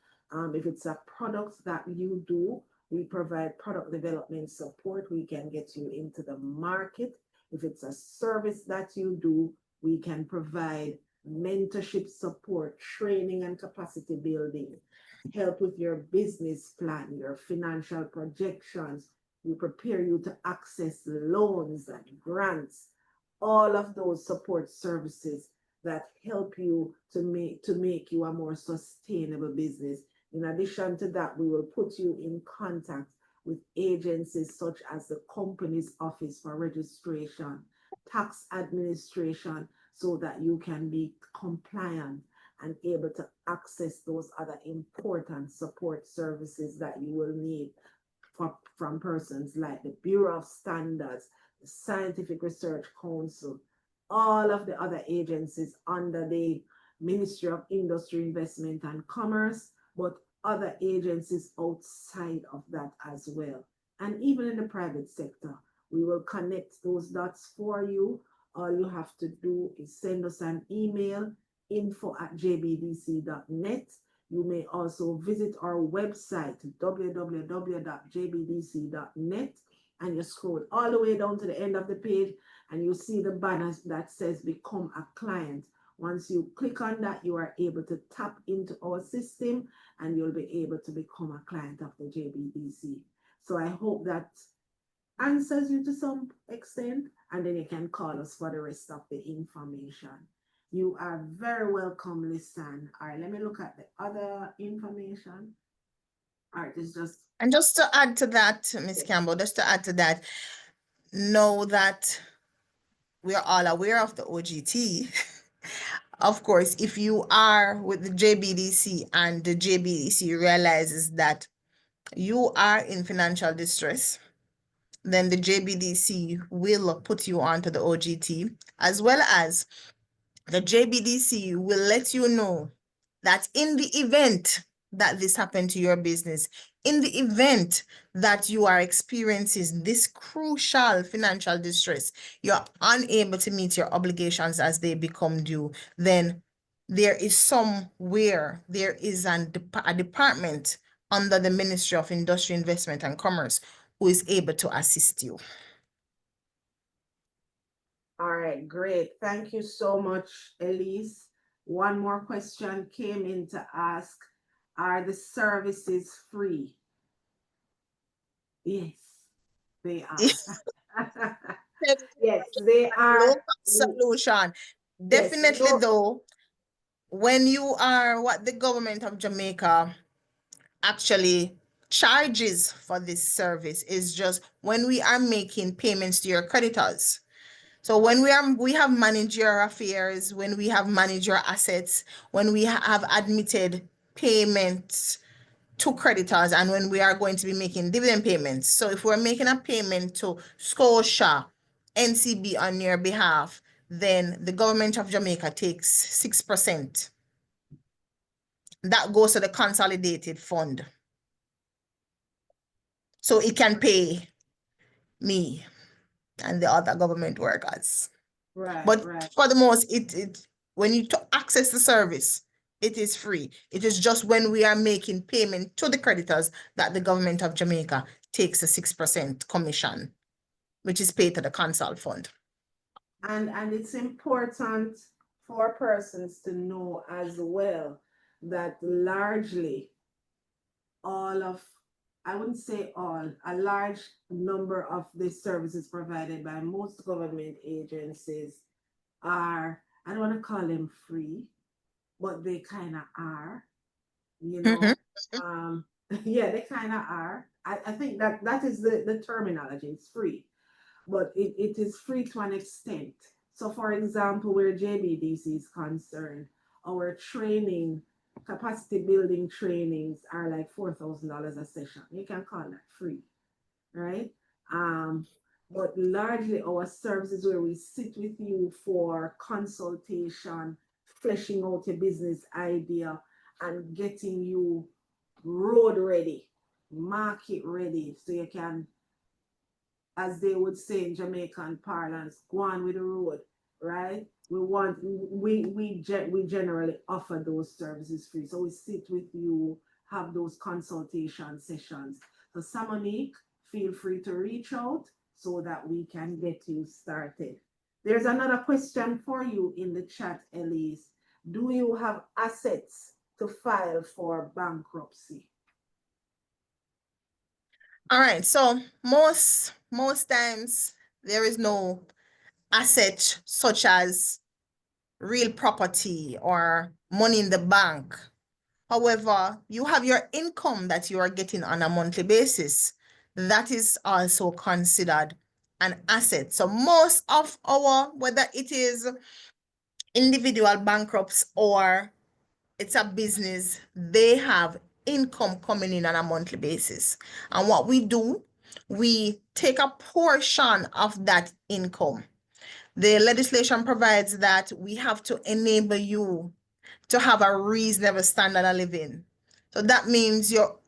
If it's a product that you do, we provide product development support. We can get you into the market. If it's a service that you do, we can provide mentorship support, training and capacity building, help with your business plan, your financial projections. We prepare you to access loans and grants, all of those support services that help you to make you a more sustainable business. In addition to that, we will put you in contact with agencies such as the Companies Office for Registration, Tax Administration, so that you can be compliant and able to access those other important support services that you will need from persons like the Bureau of Standards, the Scientific Research Council, all of the other agencies under the Ministry of Industry, Investment and Commerce, but other agencies outside of that as well. And even in the private sector, we will connect those dots for you. All you have to do is send us an email, info@jbdc.net. You may also visit our website, www.jbdc.net, and you scroll all the way down to the end of the page and you see the banner that says Become a Client. Once you click on that, you are able to tap into our system and you'll be able to become a client of the JBDC. So I hope that answers you to some extent, and then you can call us for the rest of the information. You are very welcome, Lisanne. All right, let me look at the other information. All right, it's just. And just to add to that, Ms. Campbell, just to add to that, know that we are all aware of the OGT. Of course, if you are with the JBDC and the JBDC realizes that you are in financial distress, then the JBDC will put you onto the OGT, as well as the JBDC will let you know that in the event that this happened to your business, in the event that you are experiencing this crucial financial distress, you're unable to meet your obligations as they become due, then there is somewhere, there is a department under the Ministry of Industry, Investment and Commerce who is able to assist you. All right, great. Thank you so much, Elise. One more question came in to ask, are the services free? Yes, they are. Yes, they Low are. cost solution. Yes, Definitely no, though, when you are what the government of Jamaica actually charges for this service is just when we are making payments to your creditors. So when we have managed your affairs, when we have managed your assets, when we have admitted payments to creditors, and when we are going to be making dividend payments. So if we're making a payment to Scotia, NCB on your behalf, then the government of Jamaica takes 6%. That goes to the consolidated fund. So it can pay me and the other government workers. right, But right. for the most, when you access the service, it is free. It is just when we are making payment to the creditors that the government of Jamaica takes a 6% commission, which is paid to the consult fund. And it's important for persons to know as well that largely all of, I wouldn't say all, a large number of the services provided by most government agencies are, I don't want to call them free, but they kind of are, you Mhm. know. Um, yeah, they kind of are. I think that that is the terminology. It's free, but it is free to an extent. So, for example, where JBDC is concerned, our training, capacity building trainings are like $4,000 a session. You can call that free, right? Um, but largely our services where we sit with you for consultation, fleshing out your business idea, and getting you road ready, market ready, so you can, as they would say in Jamaican parlance, go on with the road, right? We generally offer those services free. So we sit with you, have those consultation sessions. So Samonique, feel free to reach out so that we can get you started. There's another question for you in the chat, Elise. Do you have assets to file for bankruptcy? All right. So most times there is no asset such as real property or money in the bank. However, you have your income that you are getting on a monthly basis. That is also considered an asset. So most of our, whether it is individual bankrupts or it's a business, they have income coming in on a monthly basis. And what we do, we take a portion of that income. The legislation provides that we have to enable you to have a reasonable standard of living. So that means your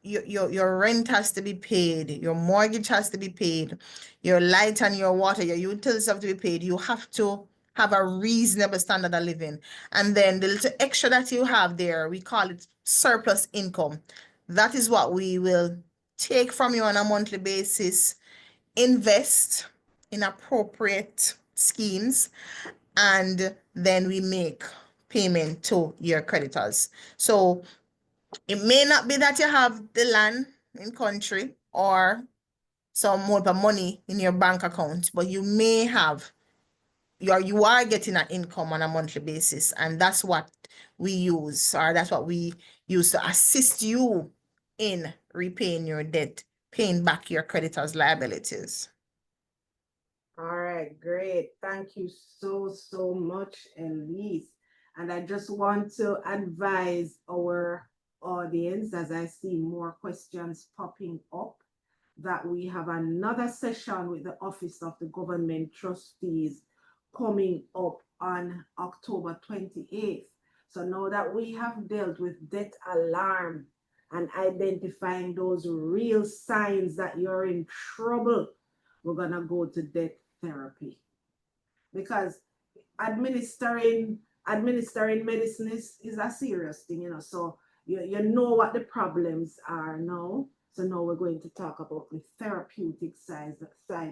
rent has to be paid, your mortgage has to be paid, your light and your water, your utilities have to be paid. You have to have a reasonable standard of living. And then the little extra that you have there, we call it surplus income. That is what we will take from you on a monthly basis, invest in appropriate schemes, and then we make payment to your creditors. So it may not be that you have the land in country or some more money in your bank account, but you may have you are getting an income on a monthly basis, and that's what we use, or that's what we use to assist you in repaying your debt, paying back your creditors' liabilities. All right, great. Thank you so much, Elise. And I just want to advise our audience, as I see more questions popping up, that we have another session with the Office of the Government Trustees coming up on October 28th. So now that we have dealt with debt alarm and identifying those real signs that you're in trouble, we're going to go to debt therapy, because administering administering medicine is a serious thing, you know. So you know what the problems are now. So now we're going to talk about the therapeutic side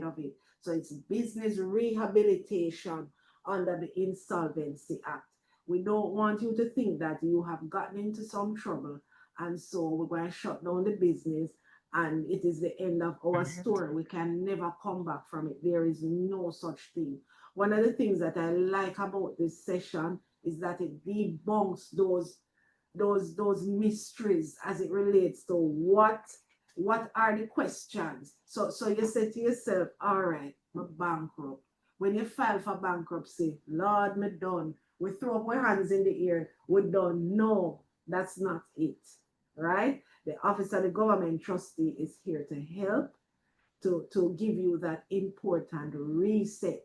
of it. So it's business rehabilitation under the Insolvency Act. We don't want you to think that you have gotten into some trouble and so we're going to shut down the business and it is the end of our story. We can never come back from it. There is no such thing. One of the things that I like about this session is that it debunks those mysteries as it relates to what are the questions. So you say to yourself, all right, I'm bankrupt. When you file for bankruptcy, Lord, me done. We throw up our hands in the air. We don't know. That's not it. Right? The office of the government trustee is here to help to give you that important reset.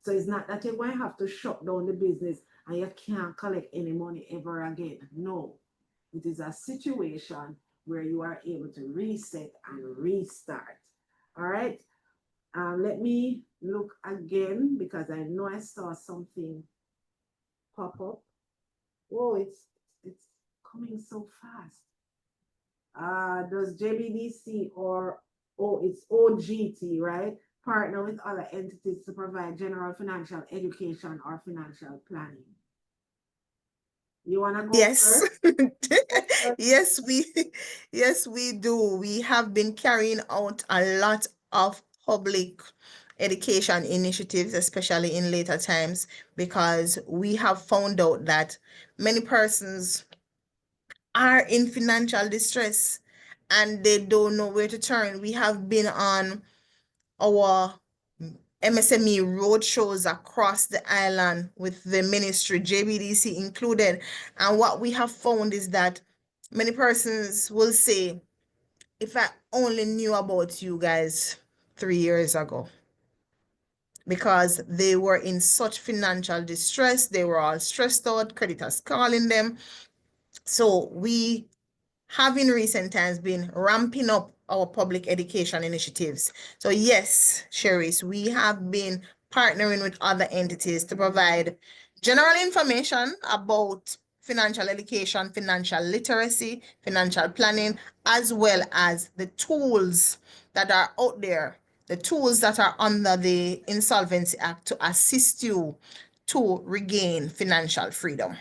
So it's not that you're going to have to shut down the business and you can't collect any money ever again. No, it is a situation where you are able to reset and restart. All right. Let me look again because I know I saw something pop up. Oh, it's coming so fast. Does JBDC or it's OGT, right? Partner with other entities to provide general financial education or financial planning. You wanna go Yes. first? Yes, we do. We have been carrying out a lot of public education initiatives, especially in later times, because we have found out that many persons are in financial distress and they don't know where to turn. We have been on our MSME road shows across the island with the ministry, JBDC included. And what we have found is that many persons will say, if I only knew about you guys 3 years ago, because they were in such financial distress, they were all stressed out, creditors calling them. So we have in recent times been ramping up our public education initiatives. So yes, Cherise, we have been partnering with other entities to provide general information about financial education, financial literacy, financial planning, as well as the tools that are out there, the tools that are under the Insolvency Act to assist you to regain financial freedom.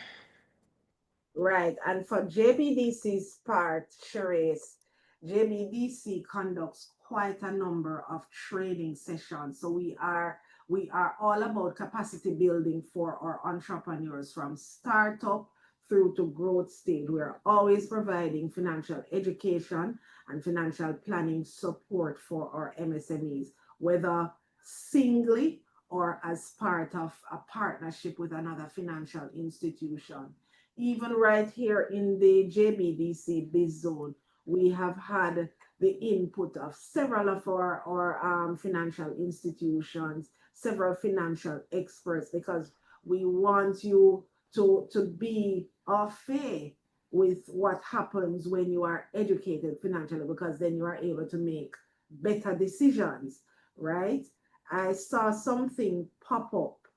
Right. And for JBDC's part, Cherise, JBDC conducts quite a number of training sessions. So we are all about capacity building for our entrepreneurs from startup through to growth stage. We're always providing financial education and financial planning support for our MSMEs, whether singly or as part of a partnership with another financial institution. Even right here in the JBDC biz zone, we have had the input of several of our financial institutions, several financial experts, because we want you to be au fait with what happens when you are educated financially, because then you are able to make better decisions, right? I saw something pop up.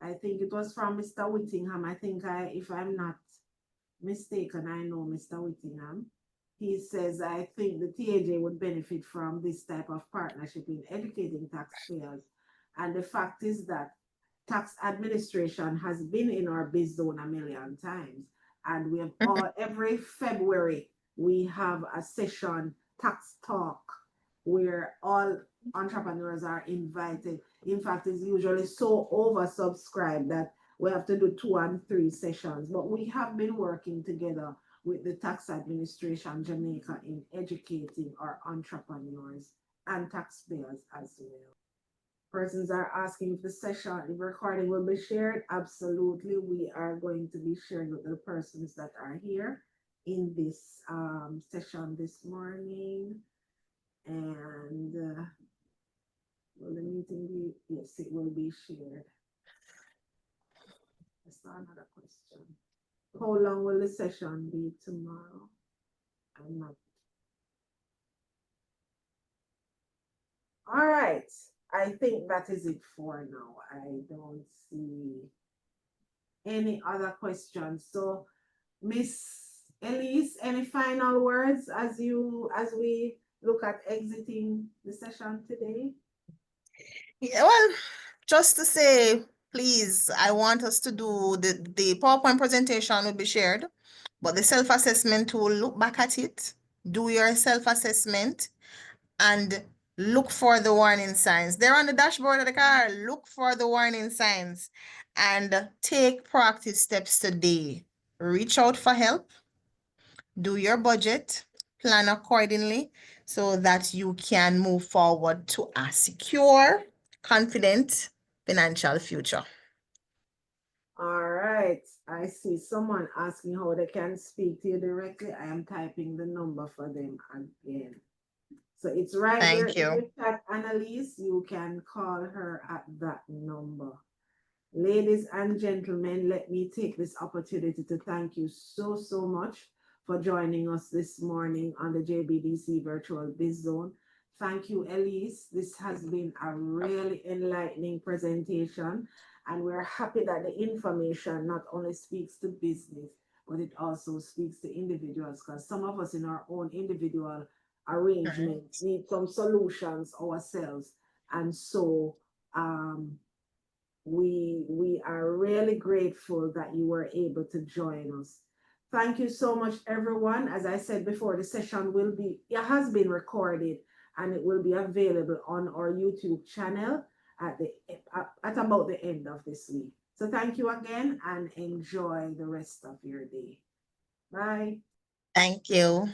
I think it was from Mr. Whittingham. I think if I'm not mistaken, I know Mr. Whittingham. He says, I think the TAJ would benefit from this type of partnership in educating taxpayers. And the fact is that tax administration has been in our biz zone a million times. And we have every February, we have a session, tax talk, where all entrepreneurs are invited. In fact, it's usually so oversubscribed that we have to do 2 and 3 sessions. But we have been working together with the Tax Administration Jamaica in educating our entrepreneurs and taxpayers as well. Persons are asking if the session, the recording will be shared. Absolutely, we are going to be sharing with the persons that are here in this session this morning. And will the meeting be? Yes, it will be shared. I saw another question. How long will the session be tomorrow? I'm not. All right. I think that is it for now. I don't see any other questions. So, Miss Elise, any final words as we look at exiting the session today? Yeah, well, just to say Please, I want us to do the PowerPoint presentation will be shared, but the self-assessment tool, look back at it, do your self-assessment, and look for the warning signs. They're on the dashboard of the car. Look for the warning signs and take proactive steps today. Reach out for help, do your budget, plan accordingly so that you can move forward to a secure, confident financial future. All right. I see someone asking how they can speak to you directly. I am typing the number for them again. So it's right there Thank in you. the chat, Annalise. You can call her at that number. Ladies and gentlemen, let me take this opportunity to thank you so much for joining us this morning on the JBDC Virtual Biz Zone. Thank you, Elise. This has been a really enlightening presentation, and we're happy that the information not only speaks to business, but it also speaks to individuals, because some of us in our own individual arrangements need some solutions ourselves. And so we are really grateful that you were able to join us. Thank you so much, everyone. As I said before, the session it has been recorded and it will be available on our YouTube channel at about the end of this week. So thank you again and enjoy the rest of your day. Bye. Thank you.